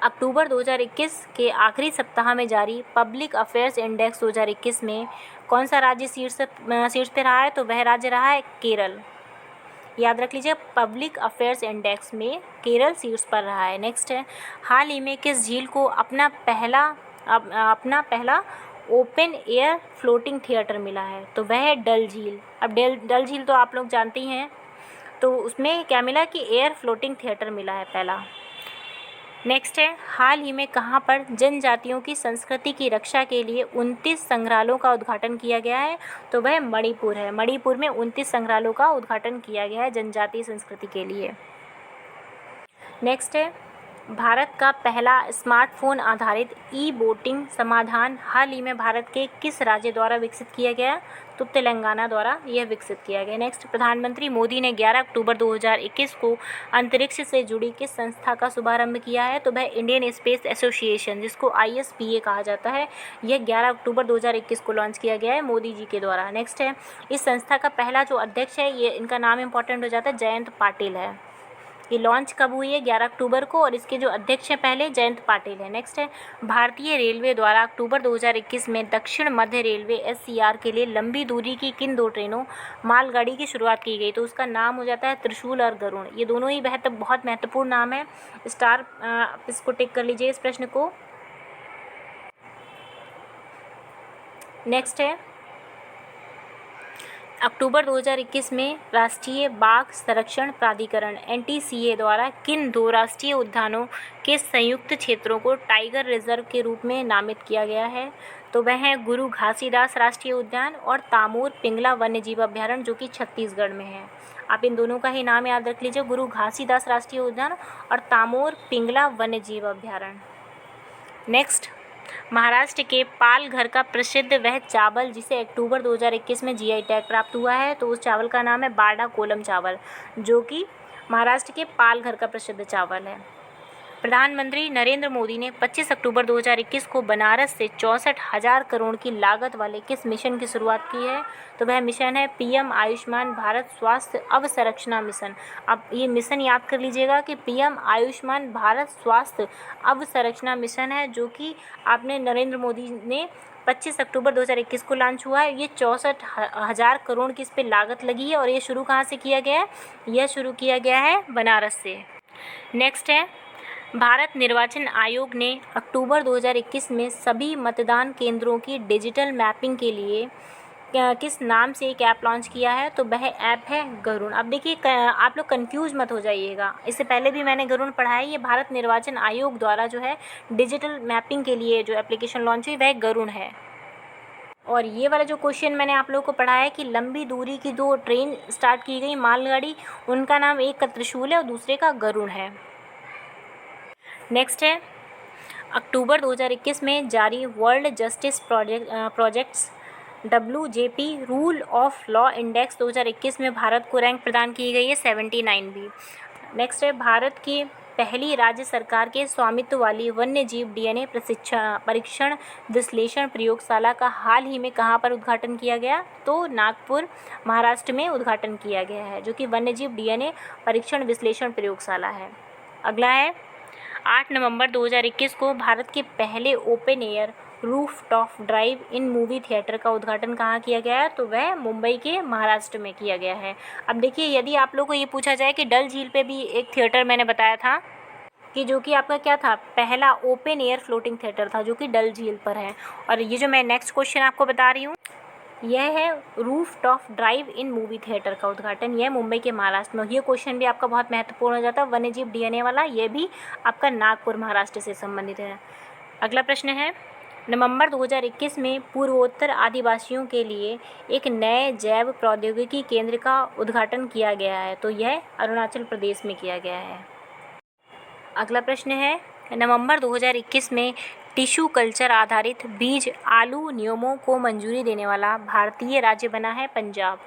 अक्टूबर 2021 के आखिरी सप्ताह में जारी पब्लिक अफेयर्स इंडेक्स 2021 में कौन सा राज्य शीर्ष पे रहा है? तो वह राज्य रहा है केरल। याद रख लीजिए, पब्लिक अफेयर्स इंडेक्स में केरल शीर्ष पर रहा है। नेक्स्ट है हाल ही में किस झील को अपना पहला ओपन एयर फ्लोटिंग थिएटर मिला है, तो वह है डल झील। अब डल झील तो आप लोग जानते ही हैं, तो उसमें क्या मिला कि एयर फ्लोटिंग थिएटर मिला है पहला। नेक्स्ट है, हाल ही में कहाँ पर जनजातियों की संस्कृति की रक्षा के लिए 29 संग्रहालयों का उद्घाटन किया गया है, तो वह मणिपुर है। मणिपुर में 29 संग्रहालयों का उद्घाटन किया गया है जनजातीय संस्कृति के लिए। नेक्स्ट है, भारत का पहला स्मार्टफोन आधारित ई वोटिंग समाधान हाल ही में भारत के किस राज्य द्वारा विकसित किया गया, तो तेलंगाना द्वारा यह विकसित किया गया। नेक्स्ट, प्रधानमंत्री मोदी ने 11 अक्टूबर 2021 को अंतरिक्ष से जुड़ी किस संस्था का शुभारंभ किया है, तो वह इंडियन स्पेस एसोसिएशन, जिसको ISPA कहा जाता है, यह 11 अक्टूबर 2021 को लॉन्च किया गया है मोदी जी के द्वारा। नेक्स्ट है, इस संस्था का पहला जो अध्यक्ष है, ये इनका नाम इंपॉर्टेंट हो जाता है, जयंत पाटिल है। ये लॉन्च कब हुई है, 11 अक्टूबर को, और इसके जो अध्यक्ष हैं पहले जयंत पाटिल है। नेक्स्ट है, भारतीय रेलवे द्वारा अक्टूबर 2021 में दक्षिण मध्य रेलवे SCR के लिए लंबी दूरी की किन 2 ट्रेनों मालगाड़ी की शुरुआत की गई, तो उसका नाम हो जाता है त्रिशूल और गरुड़। ये दोनों ही बहुत महत्वपूर्ण नाम है। स्टार इसको टिक कर लीजिए इस प्रश्न को। नेक्स्ट है, अक्टूबर 2021 में राष्ट्रीय बाघ संरक्षण प्राधिकरण NTCA द्वारा किन 2 राष्ट्रीय उद्यानों के संयुक्त क्षेत्रों को टाइगर रिजर्व के रूप में नामित किया गया है, तो वह है गुरु घासीदास राष्ट्रीय उद्यान और तामूर पिंगला वन्यजीव अभ्यारण्य, जो कि छत्तीसगढ़ में है। आप इन दोनों का ही नाम याद रख लीजिए, गुरु घासीदास राष्ट्रीय उद्यान और तामूर पिंगला वन्यजीव अभ्यारण्य। नेक्स्ट, महाराष्ट्र के पालघर का प्रसिद्ध वह चावल जिसे अक्टूबर 2021 में GI टैग प्राप्त हुआ है, तो उस चावल का नाम है बारडा कोलम चावल, जो कि महाराष्ट्र के पालघर का प्रसिद्ध चावल है। प्रधानमंत्री नरेंद्र मोदी ने 25 अक्टूबर 2021 को बनारस से 64,000 करोड़ की लागत वाले किस मिशन की शुरुआत की है, तो वह मिशन है PM आयुष्मान भारत स्वास्थ्य अवसंरचना मिशन। अब ये मिशन याद कर लीजिएगा कि PM आयुष्मान भारत स्वास्थ्य अवसंरचना मिशन है, जो कि आपने नरेंद्र मोदी ने 25 अक्टूबर 2021 को लॉन्च हुआ है। ये 64,000 करोड़ की इस पर लागत लगी है, और ये शुरू कहाँ से किया गया है, यह शुरू किया गया है बनारस से। नेक्स्ट है, भारत निर्वाचन आयोग ने अक्टूबर 2021 में सभी मतदान केंद्रों की डिजिटल मैपिंग के लिए किस नाम से एक ऐप लॉन्च किया है, तो वह ऐप है गरुड़। अब देखिए, आप लोग कंफ्यूज मत हो जाइएगा, इससे पहले भी मैंने गरुड़ पढ़ा है। ये भारत निर्वाचन आयोग द्वारा जो है डिजिटल मैपिंग के लिए जो एप्लीकेशन लॉन्च हुई, वह गरुड़ है। और ये वाला जो क्वेश्चन मैंने आप लोगों को पढ़ाया है कि लंबी दूरी की 2 ट्रेन स्टार्ट की गई मालगाड़ी, उनका नाम एक का त्रिशूल है और दूसरे का गरुड़ है। नेक्स्ट है, अक्टूबर 2021 में जारी world justice projects WJP rule of law index 2021 में भारत को रैंक प्रदान की गई है 79 भी। नेक्स्ट है, भारत की पहली राज्य सरकार के स्वामित्व वाली वन्यजीव DNA परीक्षण विश्लेषण प्रयोगशाला का हाल ही में कहाँ पर उद्घाटन किया गया, तो नागपुर महाराष्ट्र में उद्घाटन किया गया है, जो कि वन्यजीव DNA परीक्षण विश्लेषण प्रयोगशाला है। अगला है, 8 नवंबर 2021 को भारत के पहले ओपन एयर रूफटॉप ड्राइव इन मूवी थिएटर का उद्घाटन कहाँ किया गया है, तो वह मुंबई के महाराष्ट्र में किया गया है। अब देखिए, यदि आप लोगों को ये पूछा जाए कि डल झील पे भी एक थिएटर मैंने बताया था कि जो कि आपका क्या था, पहला ओपन एयर फ्लोटिंग थिएटर था, जो कि डल झील पर है। और ये जो मैं नेक्स्ट क्वेश्चन आपको बता रही हूँ, यह है रूफटॉप ड्राइव इन मूवी थिएटर का उद्घाटन, यह मुंबई के महाराष्ट्र में। ये क्वेश्चन भी आपका बहुत महत्वपूर्ण हो जाता है, वन्यजीव DNA वाला, यह भी आपका नागपुर महाराष्ट्र से संबंधित है। अगला प्रश्न है, नवंबर 2021 में पूर्वोत्तर आदिवासियों के लिए एक नए जैव प्रौद्योगिकी केंद्र का उद्घाटन किया गया है, तो यह अरुणाचल प्रदेश में किया गया है। अगला प्रश्न है, नवंबर 2021 में टिश्यू कल्चर आधारित बीज आलू नियमों को मंजूरी देने वाला भारतीय राज्य बना है पंजाब।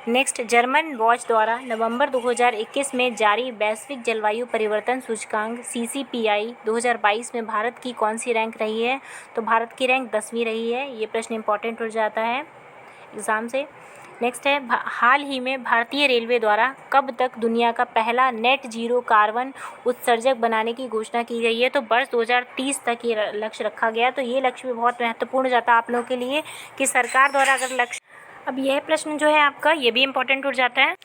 नेक्स्ट, जर्मन वॉच द्वारा नवंबर 2021 में जारी वैश्विक जलवायु परिवर्तन सूचकांक CCPI 2022 में भारत की कौन सी रैंक रही है, तो भारत की रैंक 10वीं रही है। ये प्रश्न इंपॉर्टेंट हो जाता है एग्ज़ाम से। नेक्स्ट है, हाल ही में भारतीय रेलवे द्वारा कब तक दुनिया का पहला नेट जीरो कार्बन उत्सर्जक बनाने की घोषणा की गई है, तो वर्ष 2030 तक ये लक्ष्य रखा गया। तो ये लक्ष्य भी बहुत महत्वपूर्ण हो जाता है आप लोगों के लिए कि सरकार द्वारा अगर लक्ष्य अब यह प्रश्न जो है आपका ये भी इम्पोर्टेंट हो जाता है,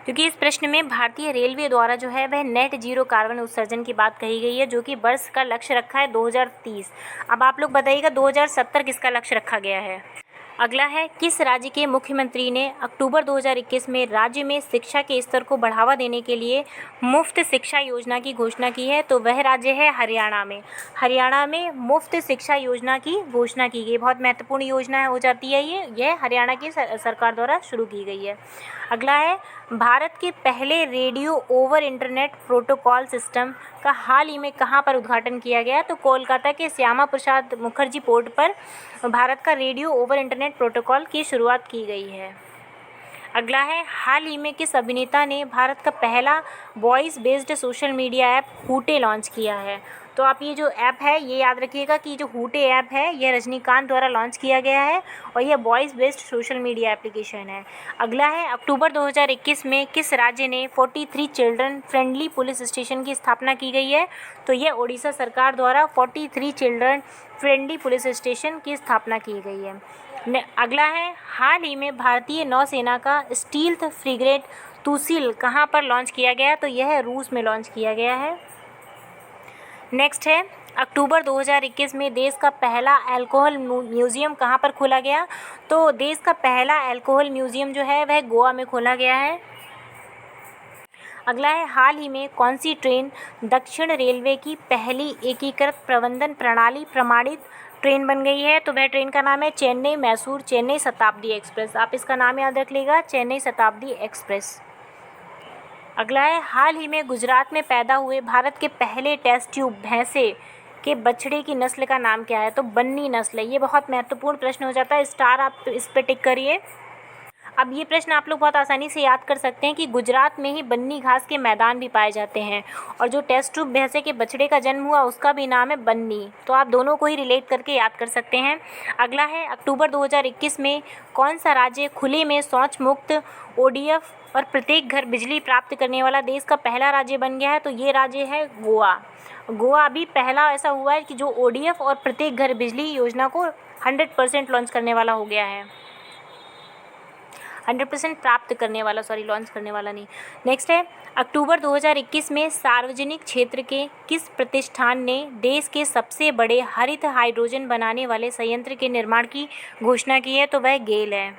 क्योंकि इस प्रश्न में भारतीय रेलवे द्वारा जो है वह नेट जीरो कार्बन उत्सर्जन की बात कही गई है, जो कि वर्ष का लक्ष्य रखा है 2030। अब आप लोग बताइएगा 2070 किसका लक्ष्य रखा गया है। अगला है, किस राज्य के मुख्यमंत्री ने अक्टूबर 2021 में राज्य में शिक्षा के स्तर को बढ़ावा देने के लिए मुफ्त शिक्षा योजना की घोषणा की है? तो वह राज्य है हरियाणा में। हरियाणा में मुफ्त शिक्षा योजना की घोषणा की गई। बहुत महत्वपूर्ण योजना हो जाती है यह हरियाणा की सरकार द्वारा शुरू की गई है। अगला है, भारत के पहले radio over internet protocol system का हाल ही में कहाँ पर उद्घाटन किया गया? तो कोलकाता के श्यामा प्रसाद मुखर्जी पोर्ट पर भारत का रेडियो ओवर इंटरनेट प्रोटोकॉल की शुरुआत की गई है। अगला है, हाल ही में किस अभिनेता ने भारत का पहला voice based social media app Hoote launch किया है? तो आप ये जो ऐप है ये याद रखिएगा कि जो हूटे ऐप है यह रजनीकांत द्वारा लॉन्च किया गया है और यह voice based social media application है। अगला है, अक्टूबर 2021 में किस राज्य ने 43 चिल्ड्रन फ्रेंडली पुलिस स्टेशन की स्थापना की गई है? तो यह ओडिशा सरकार द्वारा 43 चिल्ड्रन फ्रेंडली पुलिस स्टेशन की स्थापना की गई है। अगला है, हाल ही में भारतीय नौसेना का स्टील्थ फ्रिगेट तुसिल कहाँ पर लॉन्च किया गया? तो यह रूस में लॉन्च किया गया है। नेक्स्ट है, अक्टूबर 2021 में देश का पहला अल्कोहल म्यूजियम कहाँ पर खोला गया? तो देश का पहला अल्कोहल म्यूजियम जो है वह गोवा में खोला गया है। अगला है, हाल ही में कौन सी ट्रेन दक्षिण रेलवे की पहली एकीकृत प्रबंधन प्रणाली प्रमाणित ट्रेन बन गई है? तो वह ट्रेन का नाम है चेन्नई मैसूर चेन्नई शताब्दी एक्सप्रेस। आप इसका नाम याद रख लीजिएगा, चेन्नई शताब्दी एक्सप्रेस। अगला है, हाल ही में गुजरात में पैदा हुए भारत के पहले टेस्ट ट्यूब भैंसे के बछड़े की नस्ल का नाम क्या है? तो बन्नी नस्ल है। ये बहुत महत्वपूर्ण प्रश्न हो जाता है, स्टार आप इस पे टिक करिए। अब ये प्रश्न आप लोग बहुत आसानी से याद कर सकते हैं कि गुजरात में ही बन्नी घास के मैदान भी पाए जाते हैं और जो टेस्ट ट्यूब भैंसे के बछड़े का जन्म हुआ उसका भी नाम है बन्नी। तो आप दोनों को ही रिलेट करके याद कर सकते हैं। अगला है, अक्टूबर 2021 में कौन सा राज्य खुले में शौच मुक्त ODF और प्रत्येक घर बिजली प्राप्त करने वाला देश का पहला राज्य बन गया है? तो ये राज्य है गोवा। गोवा अभी पहला ऐसा हुआ है कि जो ODF और प्रत्येक घर बिजली योजना को 100% लॉन्च करने वाला हो गया है। 100% प्राप्त करने वाला, लॉन्च करने वाला नहीं। नेक्स्ट है, अक्टूबर 2021 में सार्वजनिक क्षेत्र के किस प्रतिष्ठान ने देश के सबसे बड़े हरित हाइड्रोजन बनाने वाले संयंत्र के निर्माण की घोषणा की है? तो वह गेल है।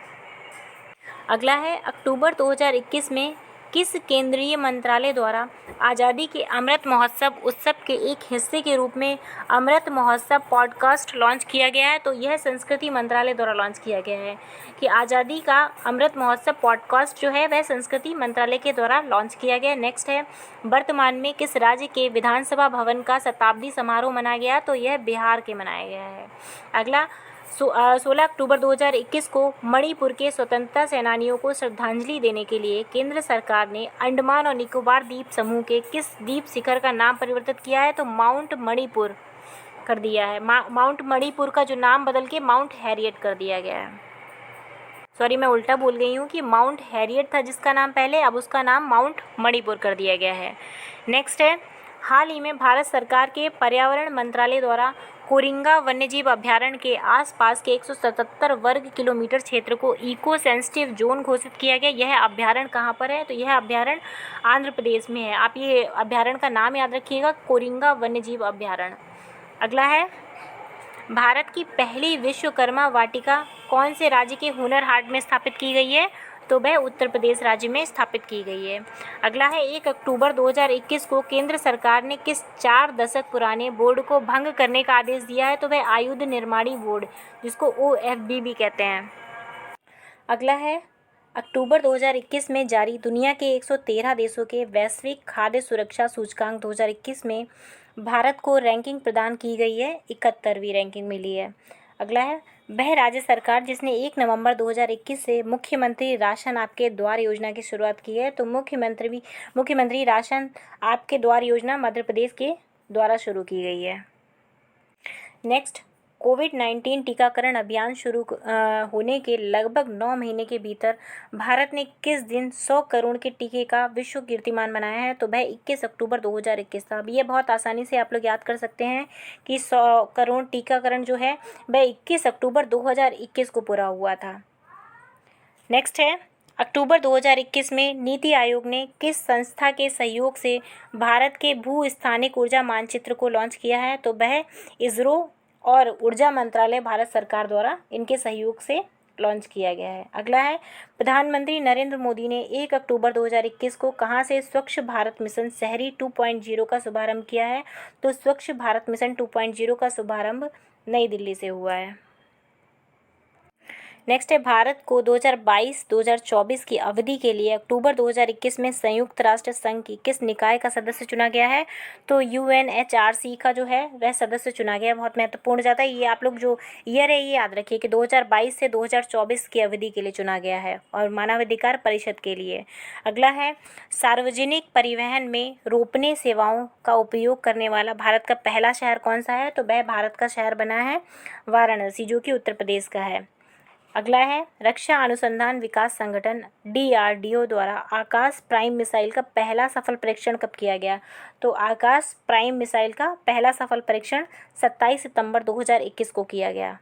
अगला है, अक्टूबर 2021 में किस केंद्रीय मंत्रालय द्वारा आज़ादी के अमृत महोत्सव उत्सव के एक हिस्से के रूप में अमृत महोत्सव पॉडकास्ट लॉन्च किया गया है? तो यह संस्कृति मंत्रालय द्वारा लॉन्च किया गया है कि आज़ादी का अमृत महोत्सव पॉडकास्ट जो है वह संस्कृति मंत्रालय के द्वारा लॉन्च किया गया। नेक्स्ट है, वर्तमान में किस राज्य के विधानसभा भवन का शताब्दी समारोह मनाया गया? तो यह बिहार के मनाया गया है। अगला, 16 अक्टूबर 2021 को मणिपुर के स्वतंत्रता सेनानियों को श्रद्धांजलि देने के लिए केंद्र सरकार ने अंडमान और निकोबार द्वीप समूह के किस द्वीप शिखर का नाम परिवर्तित किया है? तो माउंट मणिपुर कर दिया है। माउंट मणिपुर का जो नाम बदल के माउंट हैरियट कर दिया गया है। मैं उल्टा बोल गई हूँ कि माउंट हैरियट था जिसका नाम पहले, अब उसका नाम माउंट मणिपुर कर दिया गया है। नेक्स्ट है, हाल ही में भारत सरकार के पर्यावरण मंत्रालय द्वारा कोरिंगा वन्यजीव अभयारण्य के आसपास के 177 वर्ग किलोमीटर क्षेत्र को इको सेंसिटिव जोन घोषित किया गया। यह अभयारण्य कहाँ पर है? तो यह अभयारण्य आंध्र प्रदेश में है। आप ये अभयारण्य का नाम याद रखिएगा, कोरिंगा वन्यजीव अभयारण्य। अगला है, भारत की पहली विश्वकर्मा वाटिका कौन से राज्य के हुनर हाट में स्थापित की गई है? तो वह उत्तर प्रदेश राज्य में स्थापित की गई है। अगला है, 1 अक्टूबर 2021 को केंद्र सरकार ने किस 4 दशक पुराने बोर्ड को भंग करने का आदेश दिया है? तो वह आयुध निर्माणी बोर्ड, जिसको OFB भी कहते हैं। अगला है, अक्टूबर 2021 में जारी दुनिया के 113 देशों के वैश्विक खाद्य सुरक्षा सूचकांक 2021 में भारत को रैंकिंग प्रदान की गई है, 71वीं रैंकिंग मिली है। अगला है, वह राज्य सरकार जिसने 1 नवंबर 2021 से मुख्यमंत्री राशन आपके द्वार योजना की शुरुआत की है? तो मुख्यमंत्री राशन आपके द्वार योजना मध्य प्रदेश के द्वारा शुरू की गई है। नेक्स्ट, कोविड-19 टीकाकरण अभियान शुरू होने के लगभग 9 महीने के भीतर भारत ने किस दिन 100 करोड़ के टीके का विश्व कीर्तिमान बनाया है? तो वह 21 अक्टूबर 2021 था। अब ये बहुत आसानी से आप लोग याद कर सकते हैं कि 100 करोड़ टीकाकरण जो है वह 21 अक्टूबर 2021 को पूरा हुआ था। नेक्स्ट है, अक्टूबर 2021 में नीति आयोग ने किस संस्था के सहयोग से भारत के भू स्थानिक ऊर्जा मानचित्र को लॉन्च किया है? तो वह इसरो और ऊर्जा मंत्रालय भारत सरकार द्वारा इनके सहयोग से लॉन्च किया गया है। अगला है, प्रधानमंत्री नरेंद्र मोदी ने 1 अक्टूबर 2021 को कहाँ से स्वच्छ भारत मिशन शहरी 2.0 का शुभारंभ किया है? तो स्वच्छ भारत मिशन 2.0 का शुभारंभ नई दिल्ली से हुआ है। नेक्स्ट है, भारत को 2022-2024 की अवधि के लिए अक्टूबर 2021 में संयुक्त राष्ट्र संघ की किस निकाय का सदस्य चुना गया है? तो UNHRC का जो है वह सदस्य चुना गया है। बहुत महत्वपूर्ण जाता है ये, आप लोग जो ईयर है ये याद रखिए कि 2022 से 2024 की अवधि के लिए चुना गया है और मानवाधिकार परिषद के लिए। अगला है, सार्वजनिक परिवहन में रोपने सेवाओं का उपयोग करने वाला भारत का पहला शहर कौन सा है? तो वह भारत का शहर बना है वाराणसी, जो कि उत्तर प्रदेश का है। अगला है, रक्षा अनुसंधान विकास संगठन DRDO द्वारा आकाश प्राइम मिसाइल का पहला सफल परीक्षण कब किया गया? तो आकाश प्राइम मिसाइल का पहला सफल परीक्षण 27 सितंबर 2021 को किया गया।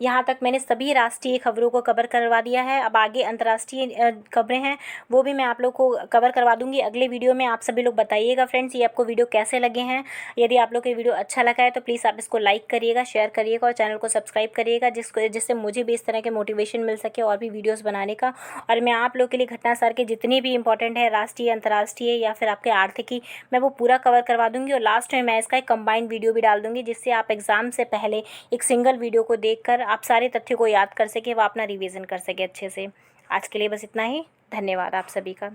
यहाँ तक मैंने सभी राष्ट्रीय खबरों को कवर करवा दिया है। अब आगे अंतर्राष्ट्रीय खबरें हैं वो भी मैं आप लोग को कवर करवा दूंगी अगले वीडियो में। आप सभी लोग बताइएगा फ्रेंड्स ये आपको वीडियो कैसे लगे हैं। यदि आप लोग को वीडियो अच्छा लगा है तो प्लीज़ आप इसको लाइक करिएगा, शेयर करिएगा और चैनल को सब्सक्राइब करिएगा, जिससे मुझे भी इस तरह के मोटिवेशन मिल सके और भी वीडियोज़ बनाने का। और मैं आप लोग के लिए घटनासार के जितने भी इंपॉर्टेंट है राष्ट्रीय, अंतर्राष्ट्रीय या फिर आपके आर्थिकी, मैं वो पूरा कवर करवा दूंगी। और लास्ट में मैं इसका एक कंबाइंड वीडियो भी डाल दूंगी जिससे आप एग्जाम से पहले एक सिंगल वीडियो को देखकर आप सारे तथ्यों को याद कर सके, व अपना रिवीजन कर सके अच्छे से। आज के लिए बस इतना ही। धन्यवाद आप सभी का।